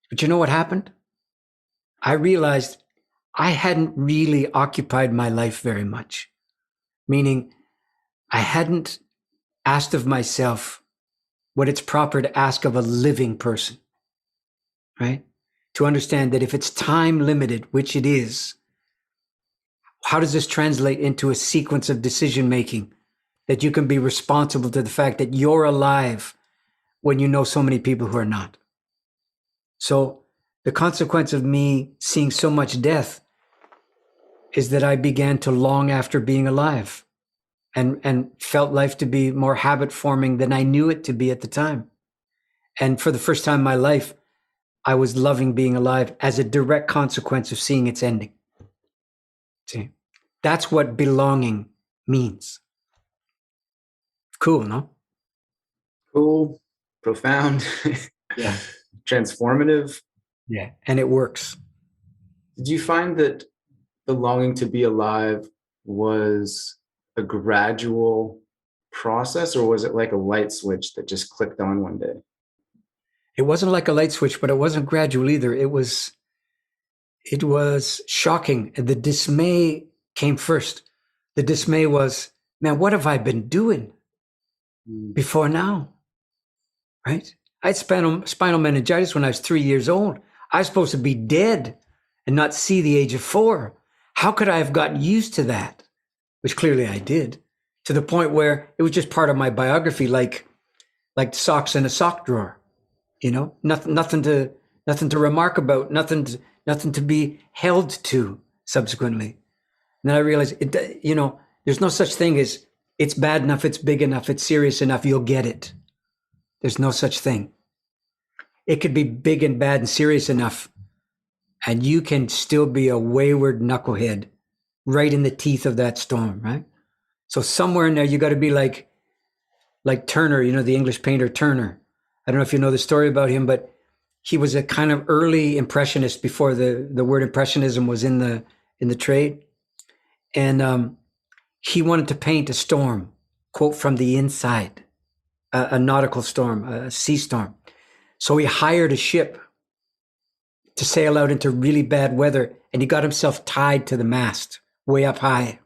But you know what happened? I realized I hadn't really occupied my life very much, meaning I hadn't asked of myself what it's proper to ask of a living person, right? To understand that if it's time limited, which it is, how does this translate into a sequence of decision making that you can be responsible to the fact that you're alive when you know so many people who are not? So the consequence of me seeing so much death is that I began to long after being alive and felt life to be more habit forming than I knew it to be at the time. And for the first time in my life, I was loving being alive as a direct consequence of seeing its ending. See, that's what belonging means. Cool, no? Cool, profound, Yeah. transformative. Yeah. And it works. Did you find that the longing to be alive was a gradual process, or was it like a light switch that just clicked on one day? It wasn't like a light switch, but it wasn't gradual either. It was shocking. The dismay came first. The dismay was, man, what have I been doing before now? Right? I had spinal meningitis when I was 3 years old. I was supposed to be dead and not see the age of 4. How could I have gotten used to that? Which clearly I did, to the point where it was just part of my biography, like socks in a sock drawer. You know, nothing to remark about, nothing to be held to subsequently. And then I realized, there's no such thing as it's bad enough, it's big enough, it's serious enough, you'll get it. There's no such thing. It could be big and bad and serious enough, and you can still be a wayward knucklehead right in the teeth of that storm, right? So somewhere in there, you got to be like Turner, the English painter Turner. I don't know if you know the story about him, but he was a kind of early impressionist before the word impressionism was in the trade. And he wanted to paint a storm, quote, from the inside, a nautical storm, a sea storm. So he hired a ship to sail out into really bad weather, and he got himself tied to the mast way up high,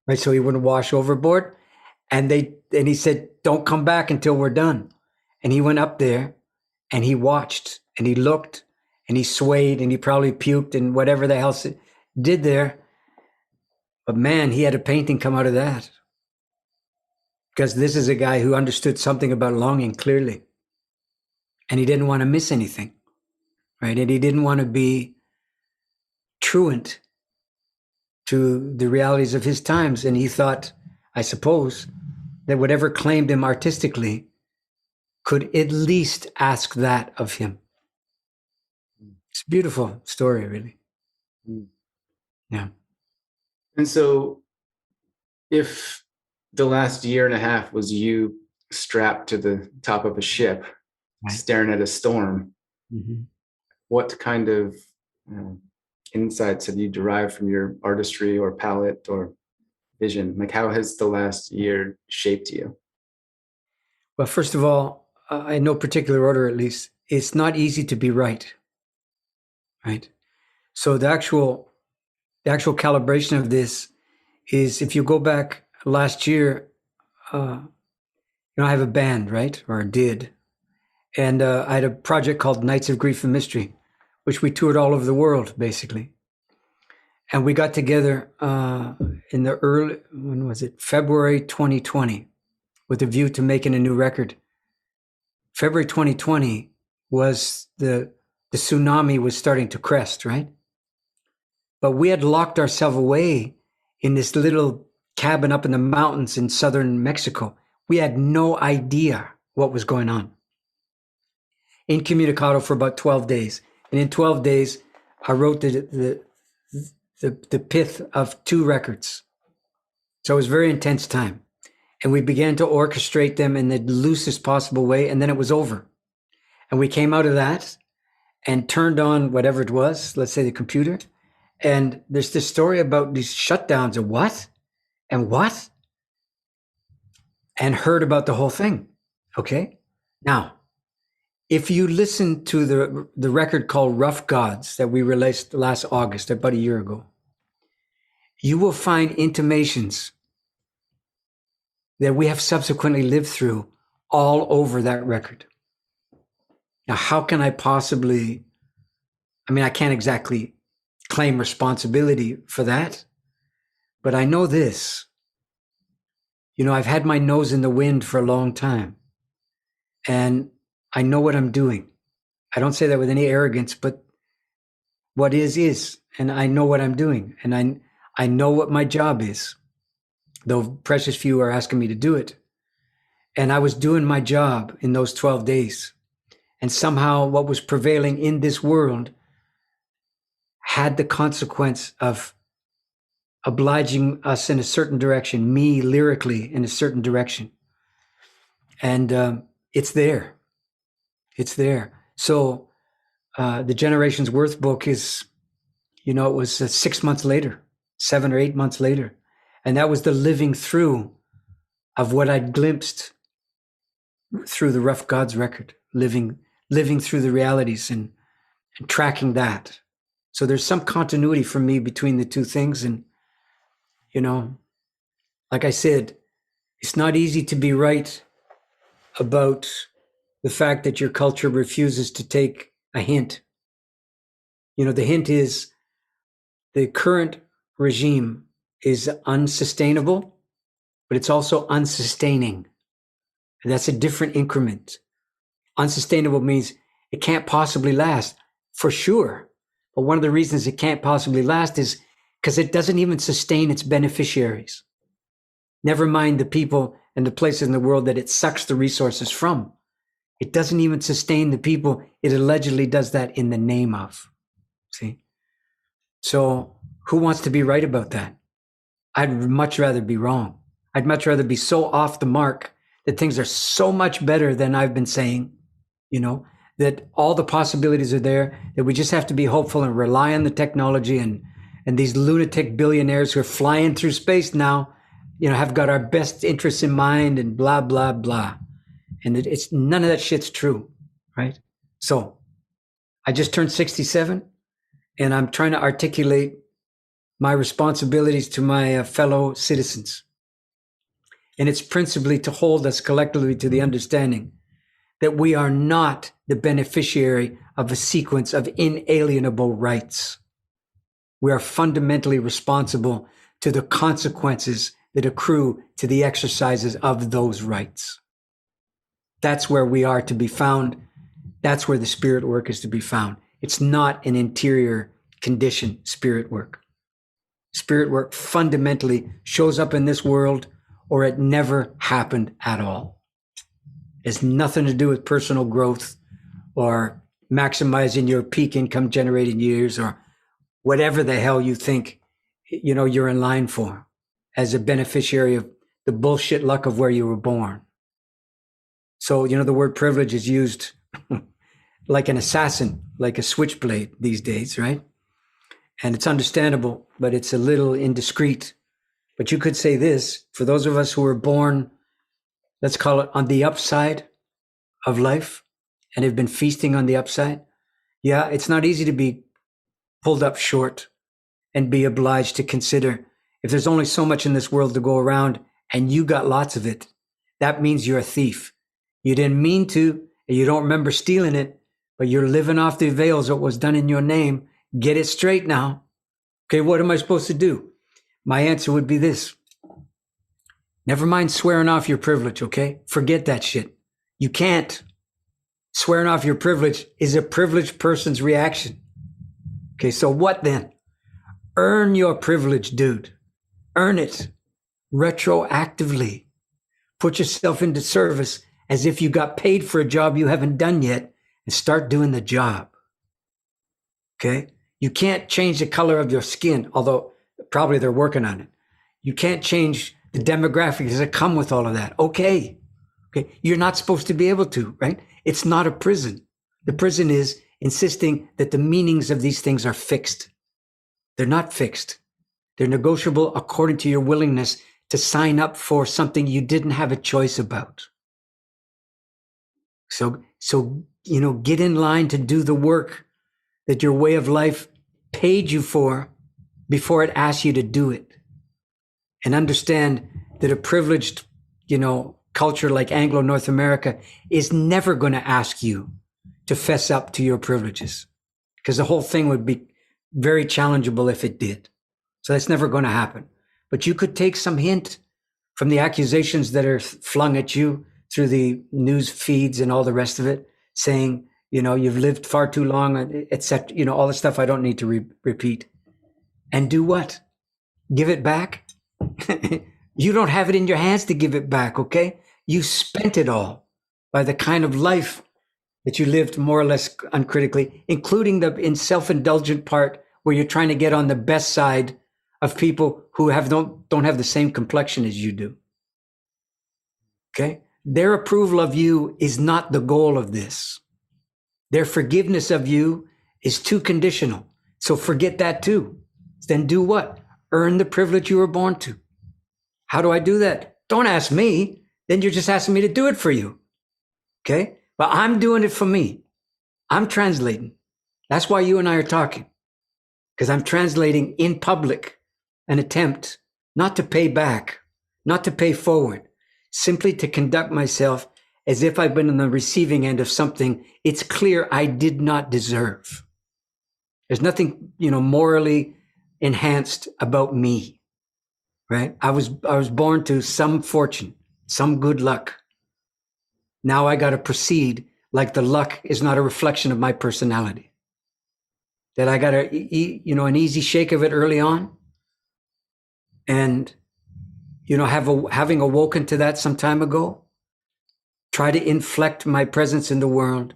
right? So he wouldn't wash overboard. And he said, don't come back until we're done. And he went up there and he watched and he looked and he swayed and he probably puked and whatever the hell did there. But man, he had a painting come out of that. Because this is a guy who understood something about longing clearly. And he didn't want to miss anything, right? And he didn't want to be truant to the realities of his times. And he thought, I suppose, that whatever claimed him artistically could at least ask that of him. It's a beautiful story, really. Yeah. And so if the last year and a half was you strapped to the top of a ship, right, staring at a storm, what kind of insights have you derived from your artistry or palette or vision? Like, how has the last year shaped you? Well, first of all, in no particular order, at least, it's not easy to be right. So the actual calibration of this is, if you go back last year, I have a band, right? Or did. And I had a project called Nights of Grief and Mystery, which we toured all over the world, basically. And we got together in the February 2020, with a view to making a new record. February 2020 was the tsunami was starting to crest, right? But we had locked ourselves away in this little cabin up in the mountains in southern Mexico. We had no idea what was going on. Incommunicado for about 12 days. And in 12 days, I wrote the pith of 2 records. So it was a very intense time. And we began to orchestrate them in the loosest possible way, and then it was over. And we came out of that and turned on whatever it was, let's say the computer. And there's this story about these shutdowns of what? And what? And heard about the whole thing. Okay? Now, if you listen to the record called Rough Gods that we released last August, about a year ago, you will find intimations that we have subsequently lived through all over that record. Now, how can I possibly, I can't exactly claim responsibility for that, but I know this. I've had my nose in the wind for a long time, and I know what I'm doing. I don't say that with any arrogance, but what is, and I know what I'm doing, and I know what my job is, though precious few are asking me to do it. And I was doing my job in those 12 days. And somehow what was prevailing in this world had the consequence of obliging us in a certain direction, me lyrically in a certain direction. And it's there. It's there. So the Generation's Worth book is, it was 6 months later, 7 or 8 months later. And that was the living through of what I'd glimpsed through the Rough Gods record, living through the realities and tracking that. So there's some continuity for me between the two things. And, like I said, it's not easy to be right about the fact that your culture refuses to take a hint. The hint is the current regime is unsustainable, but it's also unsustaining. And that's a different increment. Unsustainable means it can't possibly last, for sure. But one of the reasons it can't possibly last is because it doesn't even sustain its beneficiaries. Never mind the people and the places in the world that it sucks the resources from. It doesn't even sustain the people it allegedly does that in the name of. See? So who wants to be right about that? I'd much rather be wrong. I'd much rather be so off the mark that things are so much better than I've been saying, that all the possibilities are there, that we just have to be hopeful and rely on the technology, and these lunatic billionaires who are flying through space now, have got our best interests in mind and blah, blah, blah. And it's none of that shit's true, right? So I just turned 67 and I'm trying to articulate my responsibilities to my fellow citizens. And it's principally to hold us collectively to the understanding that we are not the beneficiary of a sequence of inalienable rights. We are fundamentally responsible to the consequences that accrue to the exercises of those rights. That's where we are to be found. That's where the spirit work is to be found. It's not an interior condition spirit work. Spirit work fundamentally shows up in this world, or it never happened at all. It has nothing to do with personal growth or maximizing your peak income generating years or whatever the hell you think, you're in line for as a beneficiary of the bullshit luck of where you were born. So, the word privilege is used like an assassin, like a switchblade these days, right? And it's understandable, but it's a little indiscreet. But you could say this, for those of us who were born, let's call it on the upside of life, and have been feasting on the upside. Yeah, it's not easy to be pulled up short and be obliged to consider if there's only so much in this world to go around and you got lots of it, that means you're a thief. You didn't mean to, and you don't remember stealing it, but you're living off the avails of what was done in your name. Get it straight now. Okay, what am I supposed to do? My answer would be this. Never mind swearing off your privilege, okay? Forget that shit. You can't. Swearing off your privilege is a privileged person's reaction. Okay, so what then? Earn your privilege, dude. Earn it retroactively. Put yourself into service as if you got paid for a job you haven't done yet, and start doing the job. Okay? You can't change the color of your skin, although probably they're working on it. You can't change the demographics that come with all of that. Okay. You're not supposed to be able to, right? It's not a prison. The prison is insisting that the meanings of these things are fixed. They're not fixed. They're negotiable according to your willingness to sign up for something you didn't have a choice about. So, get in line to do the work that your way of life paid you for before it asked you to do it. And understand that a privileged, culture like Anglo-North America is never going to ask you to fess up to your privileges, because the whole thing would be very challengeable if it did. So that's never going to happen. But you could take some hint from the accusations that are flung at you through the news feeds and all the rest of it, saying, you've lived far too long, except, all the stuff I don't need to repeat. And do what? Give it back? You don't have it in your hands to give it back, okay? You spent it all by the kind of life that you lived more or less uncritically, including the self-indulgent part where you're trying to get on the best side of people who don't have the same complexion as you do. Okay? Their approval of you is not the goal of this. Their forgiveness of you is too conditional. So forget that too. Then do what? Earn the privilege you were born to. How do I do that? Don't ask me. Then you're just asking me to do it for you. Okay? But I'm doing it for me. I'm translating. That's why you and I are talking. Because I'm translating in public an attempt not to pay back, not to pay forward, simply to conduct myself as if I've been on the receiving end of something it's clear I did not deserve. There's nothing, morally enhanced about me, right? I was born to some fortune, some good luck. Now I got to proceed like the luck is not a reflection of my personality. That I got an easy shake of it early on. And, having awoken to that some time ago, try to inflect my presence in the world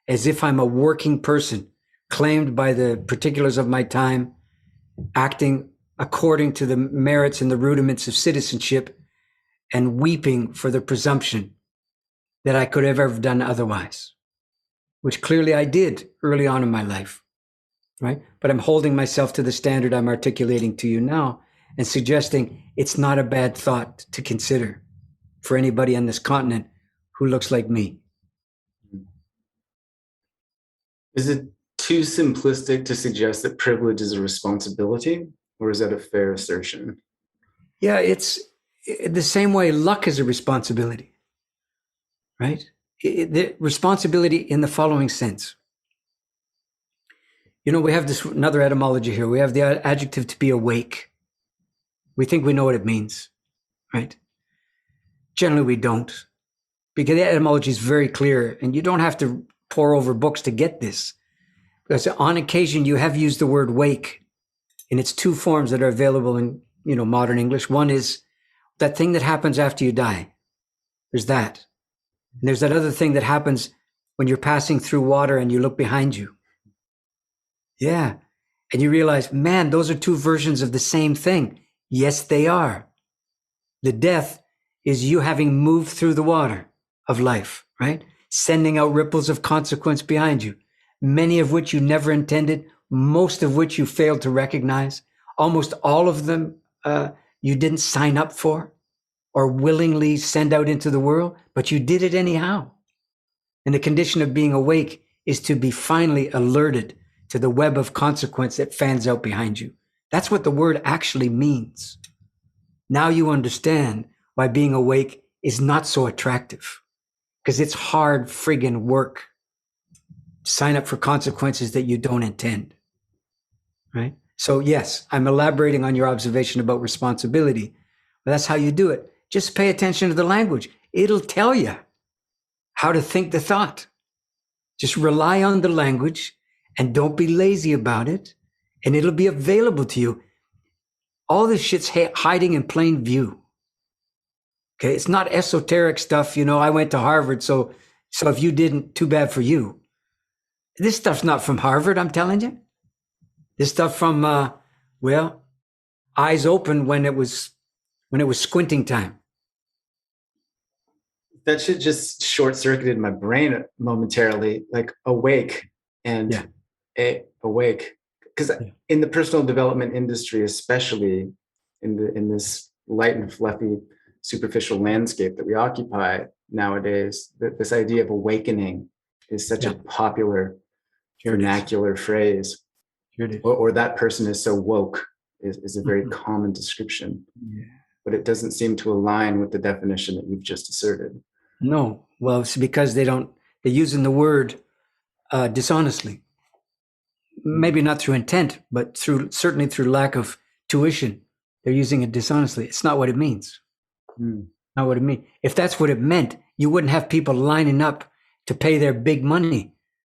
as if I'm a working person, claimed by the particulars of my time, acting according to the merits and the rudiments of citizenship, and weeping for the presumption that I could have ever done otherwise, which clearly I did early on in my life, right? But I'm holding myself to the standard I'm articulating to you now and suggesting it's not a bad thought to consider for anybody on this continent who looks like me. Is it too simplistic to suggest that privilege is a responsibility, or is that a fair assertion? Yeah, it's the same way luck is a responsibility, right? The responsibility in the following sense. We have this another etymology here. We have the adjective to be awake. We think we know what it means, right? Generally, we don't, because the etymology is very clear, and you don't have to pore over books to get this. Because on occasion, you have used the word wake in its two forms that are available in, modern English. One is that thing that happens after you die. There's that. And there's that other thing that happens when you're passing through water and you look behind you. Yeah. And you realize, man, those are two versions of the same thing. Yes, they are. The death is you having moved through the water of life, right? Sending out ripples of consequence behind you, many of which you never intended, most of which you failed to recognize, almost all of them you didn't sign up for or willingly send out into the world, but you did it anyhow. And the condition of being awake is to be finally alerted to the web of consequence that fans out behind you. That's what the word actually means. Now you understand why being awake is not so attractive, because it's hard friggin' work. Sign up for consequences that you don't intend, right? So yes, I'm elaborating on your observation about responsibility, but that's how you do it. Just pay attention to the language. It'll tell you how to think the thought. Just rely on the language and don't be lazy about it, and it'll be available to you. All this shit's hiding in plain view. Okay, it's not esoteric stuff. I went to Harvard, so if you didn't, too bad for you. This stuff's not from Harvard, I'm telling you. This stuff from, eyes open when it was squinting time. That shit just short-circuited my brain momentarily, like awake and awake. Because in the personal development industry, especially in this light and fluffy superficial landscape that we occupy nowadays, that this idea of awakening is such a popular vernacular phrase, or that person is so woke is a very common description. Yeah. But it doesn't seem to align with the definition that you've just asserted. No, well, it's because they're using the word dishonestly. Maybe not through intent, but certainly through lack of tuition. They're using it dishonestly. It's not what it means. Not what it means. If that's what it meant, you wouldn't have people lining up to pay their big money,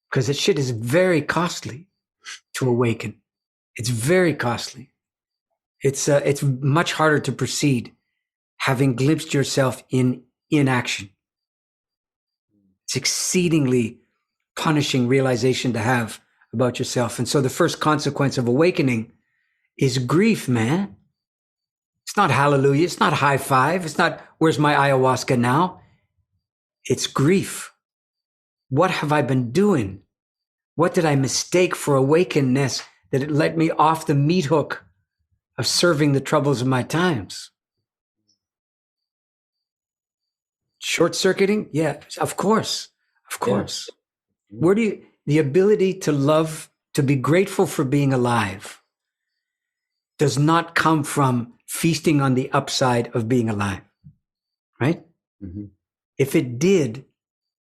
because that shit is very costly to awaken. It's very costly. It's much harder to proceed having glimpsed yourself in inaction. It's exceedingly punishing realization to have about yourself. And so the first consequence of awakening is grief, man. It's not hallelujah. It's not high five. It's not, where's my ayahuasca now? It's grief. What have I been doing? What did I mistake for awakeness that it let me off the meat hook of serving the troubles of my times? Short-circuiting? Yeah, of course. Of course. Yeah. Where the ability to love, to be grateful for being alive does not come from feasting on the upside of being alive, right? Mm-hmm. If it did,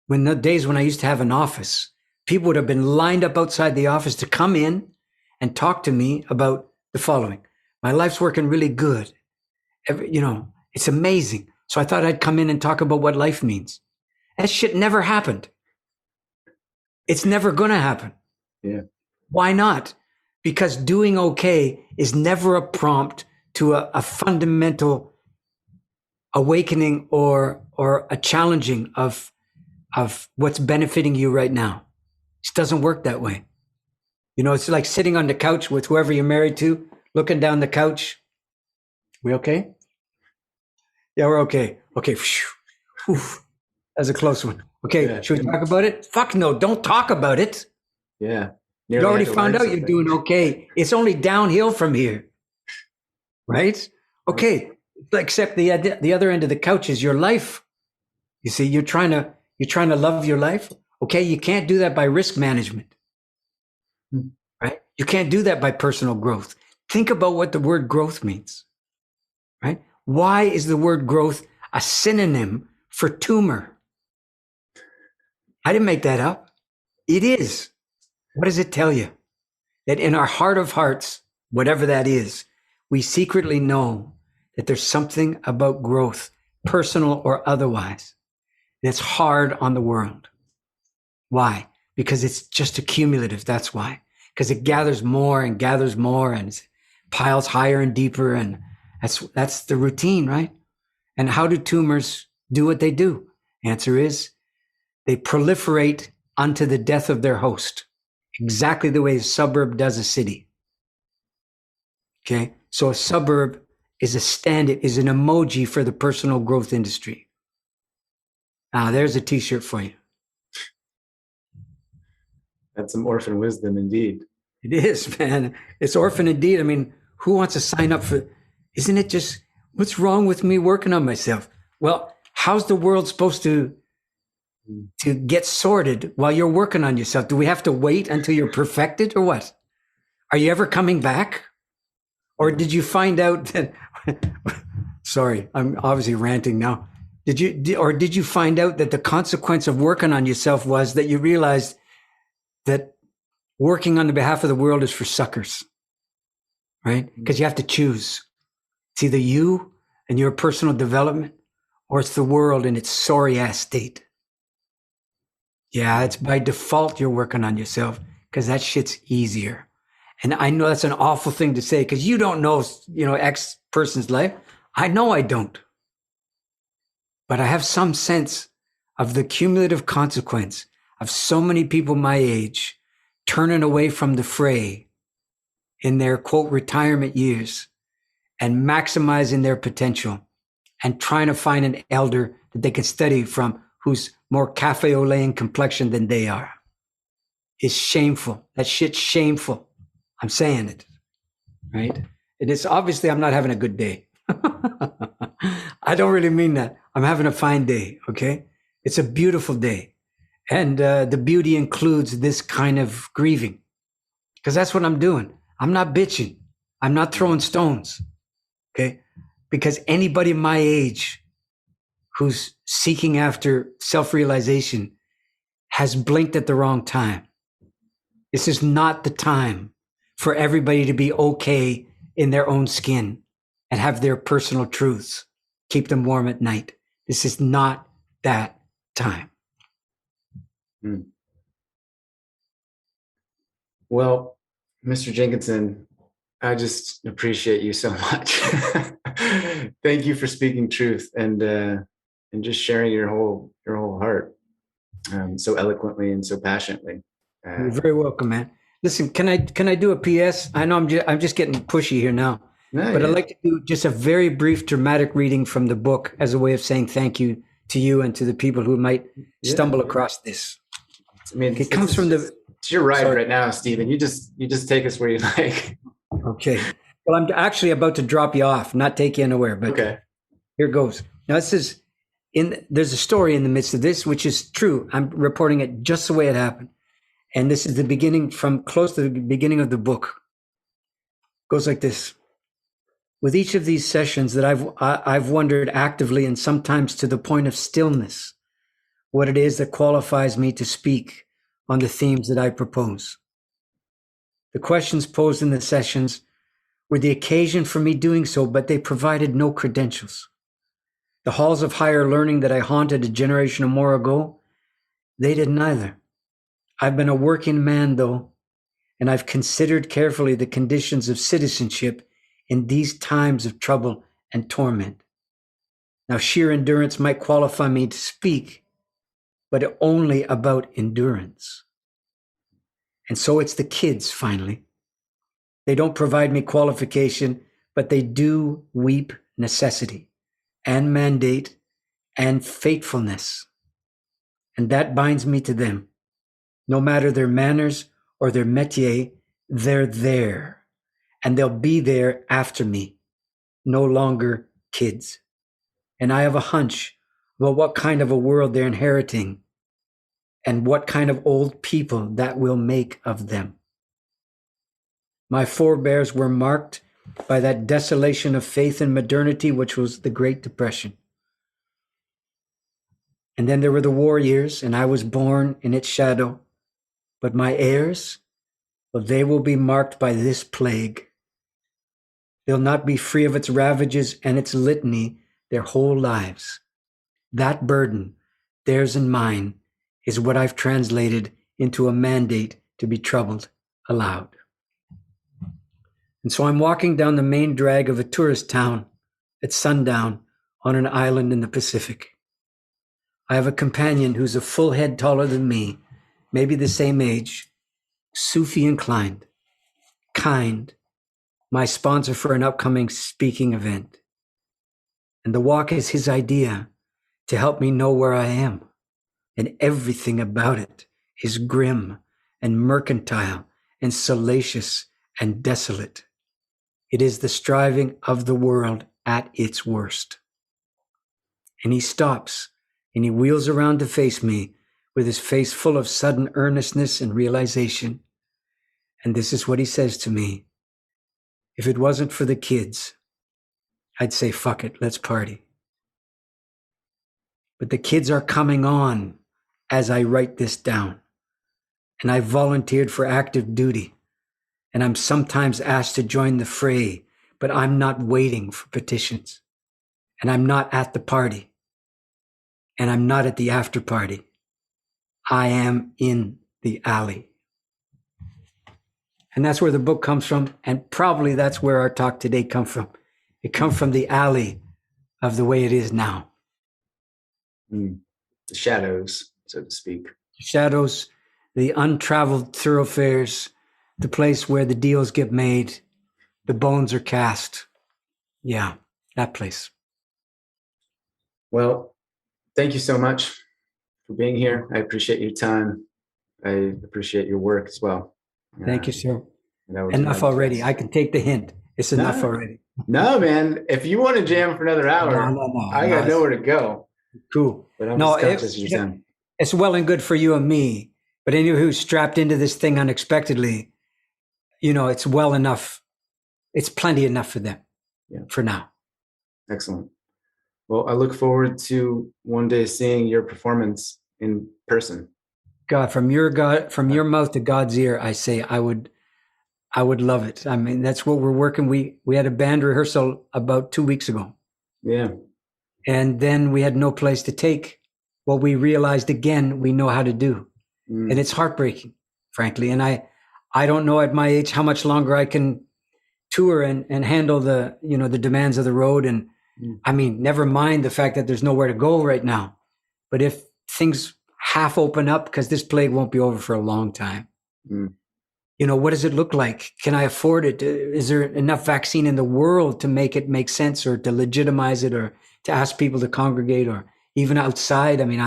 when the days when I used to have an office, people would have been lined up outside the office to come in and talk to me about the following. My life's working really good. It's amazing. So I thought I'd come in and talk about what life means. That shit never happened. It's never going to happen. Yeah. Why not? Because doing okay is never a prompt to a fundamental awakening or a challenging of what's benefiting you right now. It doesn't work that way. It's like sitting on the couch with whoever you're married to, looking down the couch. We okay? Yeah, we're okay. Okay. Oof. That's a close one. Okay, yeah. Should we talk about it? Fuck no, don't talk about it. Yeah. You already found out you're doing okay. It's only downhill from here. Right? Okay. Except the other end of the couch is your life. You see, you're trying to love your life. Okay, you can't do that by risk management. Right? You can't do that by personal growth. Think about what the word growth means. Right? Why is the word growth a synonym for tumor? I didn't make that up. It is. What does it tell you? That in our heart of hearts, whatever that is, we secretly know that there's something about growth, personal or otherwise, that's hard on the world. Why? Because it's just accumulative. That's why. Because it gathers more and it piles higher and deeper. And that's the routine, right? And how do tumors do what they do? Answer is they proliferate unto the death of their host, exactly the way a suburb does a city. Okay, so a suburb is is an emoji for the personal growth industry. There's a t-shirt for you. That's some orphan wisdom indeed. It is, man. It's orphan indeed. I mean, who wants to sign up for, isn't it just, what's wrong with me working on myself? Well, how's the world supposed to get sorted while you're working on yourself? Do we have to wait until you're perfected or what? Are you ever coming back? Or did you find out that, sorry, I'm obviously ranting now. Did you find out that the consequence of working on yourself was that you realized that working on the behalf of the world is for suckers, right? Because you have to choose. It's either you and your personal development, or it's the world in its sorry ass state. Yeah, it's by default you're working on yourself because that shit's easier. And I know that's an awful thing to say because you don't know, X person's life. I know I don't. But I have some sense of the cumulative consequence of so many people my age turning away from the fray in their, quote, retirement years and maximizing their potential and trying to find an elder that they can study from who's more cafe au lait in complexion than they are. It's shameful. That shit's shameful. I'm saying it, right? And it's obviously I'm not having a good day. I don't really mean that. I'm having a fine day, okay? It's a beautiful day. And the beauty includes this kind of grieving, because that's what I'm doing. I'm not bitching. I'm not throwing stones, okay? Because anybody my age who's seeking after self-realization has blinked at the wrong time. This is not the time for everybody to be okay in their own skin and have their personal truths keep them warm at night. This is not that time. Well, Mr. Jenkinson, I just appreciate you so much. Thank you for speaking truth and just sharing your whole heart so eloquently and so passionately. You're very welcome, man. Listen, can I do a PS? I know I'm just getting pushy here now, but I'd like to do just a very brief dramatic reading from the book as a way of saying thank you to you and to the people who might stumble across this. I mean, it comes from the. It's your ride right now, Stephen. You just take us where you like. Okay. Well, I'm actually about to drop you off, not take you anywhere, but okay. Here goes. Now this is there's a story in the midst of this, which is true. I'm reporting it just the way it happened. And this is the beginning, from close to the beginning of the book. It goes like this. With each of these sessions that I've wondered actively and sometimes to the point of stillness, what it is that qualifies me to speak on the themes that I propose. The questions posed in the sessions were the occasion for me doing so, but they provided no credentials. The halls of higher learning that I haunted a generation or more ago, they didn't either. I've been a working man, though, and I've considered carefully the conditions of citizenship in these times of trouble and torment. Now, sheer endurance might qualify me to speak, but only about endurance. And so it's the kids, finally. They don't provide me qualification, but they do weep necessity and mandate and faithfulness. And that binds me to them. No matter their manners or their métier, they're there. And they'll be there after me. No longer kids. And I have a hunch about what kind of a world they're inheriting and what kind of old people that will make of them. My forebears were marked by that desolation of faith and modernity, which was the Great Depression. And then there were the war years, and I was born in its shadow. But my heirs, well, they will be marked by this plague. They'll not be free of its ravages and its litany their whole lives. That burden, theirs and mine, is what I've translated into a mandate to be troubled aloud. And so I'm walking down the main drag of a tourist town at sundown on an island in the Pacific. I have a companion who's a full head taller than me, maybe the same age, Sufi inclined, kind, my sponsor for an upcoming speaking event. And the walk is his idea to help me know where I am. And everything about it is grim and mercantile and salacious and desolate. It is the striving of the world at its worst. And he stops and he wheels around to face me with his face full of sudden earnestness and realization. And this is what he says to me. If it wasn't for the kids, I'd say, fuck it, let's party. But the kids are coming on as I write this down. And I volunteered for active duty. And I'm sometimes asked to join the fray, but I'm not waiting for petitions. And I'm not at the party. And I'm not at the after party. I am in the alley. And that's where the book comes from. And probably that's where our talk today comes from. It comes from the alley of the way it is now. The shadows, so to speak. Shadows, the untraveled thoroughfares, the place where the deals get made, the bones are cast. Yeah, that place. Well, thank you so much for being here. I appreciate your time. I appreciate your work as well. Thank you, sir. That was Enough already. I can take the hint. It's enough already. No, man. If you want to jam for another hour, I got It's nowhere to go. cool. But I'm No, as conscious as you sound. it's well and good for you and me, but anyone who's strapped into this thing unexpectedly, it's well enough. It's plenty enough for them for now. Excellent. Well, I look forward to one day seeing your performance in person. God, from your mouth to God's ear, I say I would love it. I mean, that's what we're working. We had a band rehearsal about 2 weeks ago. Yeah. And then we had no place to take what we realized again we know how to do. And it's heartbreaking, frankly. And I don't know at my age how much longer I can tour and handle the demands of the road. And I mean, never mind the fact that there's nowhere to go right now. But if things half open up, because this plague won't be over for a long time, what does it look like? Can I afford it? Is there enough vaccine in the world to make it make sense, or to legitimize it, or to ask people to congregate, or even outside? I mean,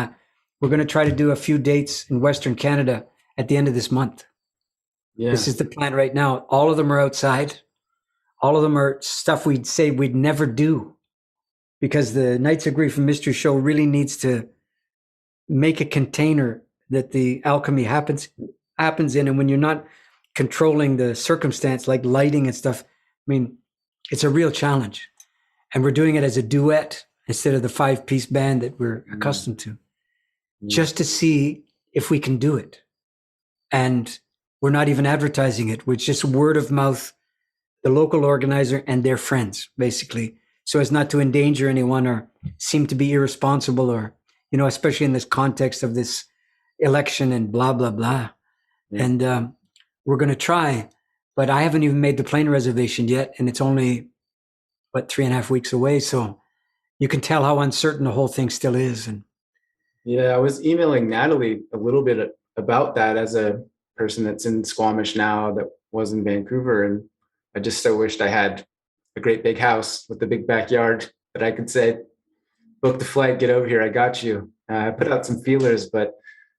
we're going to try to do a few dates in Western Canada at the end of this month. Yeah. This is the plan right now. All of them are outside. All of them are stuff we'd say we'd never do, because the Nights of Grief and Mystery show really needs to make a container that the alchemy happens in. And when you're not controlling the circumstance, like lighting and stuff, I mean, it's a real challenge. And we're doing it as a duet instead of the 5-piece band that we're accustomed to, just to see if we can do it. And we're not even advertising it. We're just word of mouth, the local organizer and their friends, basically, so as not to endanger anyone or seem to be irresponsible, or, especially in this context of this election and blah, blah, blah. Yeah. And we're going to try, but I haven't even made the plane reservation yet. And it's only, 3.5 weeks away. So you can tell how uncertain the whole thing still is. And yeah, I was emailing Nathalie a little bit about that, as a person that's in Squamish now that was in Vancouver. And I just so wished I had a great big house with a big backyard that I could say, book the flight, get over here, I got you. I put out some feelers, but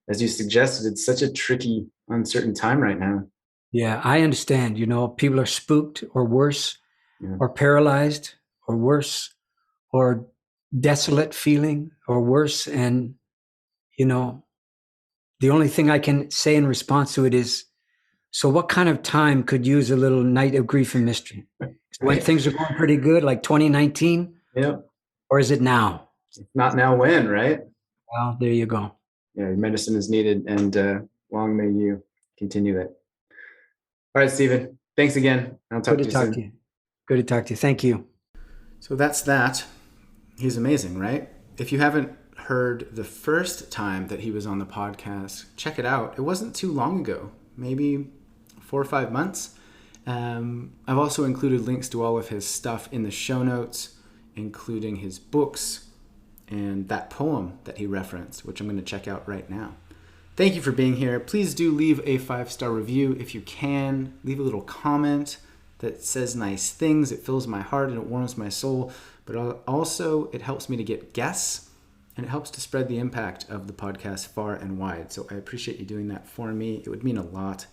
as you suggested, it's such a tricky, uncertain time right now. Yeah, I understand. People are spooked, or worse, or paralyzed, or worse, or desolate feeling, or worse. And, the only thing I can say in response to it is, so what kind of time could use a little night of grief and mystery? When things are going pretty good, like 2019? Yeah. Or is it now? If not now, when, right? Well, there you go. Yeah, your medicine is needed, and long may you continue it. All right, Stephen. Thanks again. I'll talk to you soon. Good to talk to you. Thank you. So that's that. He's amazing, right? If you haven't heard the first time that he was on the podcast, check it out. It wasn't too long ago, maybe 4 or 5 months. I've also included links to all of his stuff in the show notes, including his books and that poem that he referenced, which I'm going to check out right now. Thank you for being here. Please do leave a 5-star review if you can. Leave a little comment that says nice things. It fills my heart and it warms my soul. But also, it helps me to get guests, and it helps to spread the impact of the podcast far and wide. So I appreciate you doing that for me. It would mean a lot.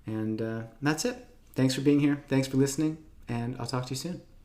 And that's it. Thanks for being here. Thanks for listening. And I'll talk to you soon.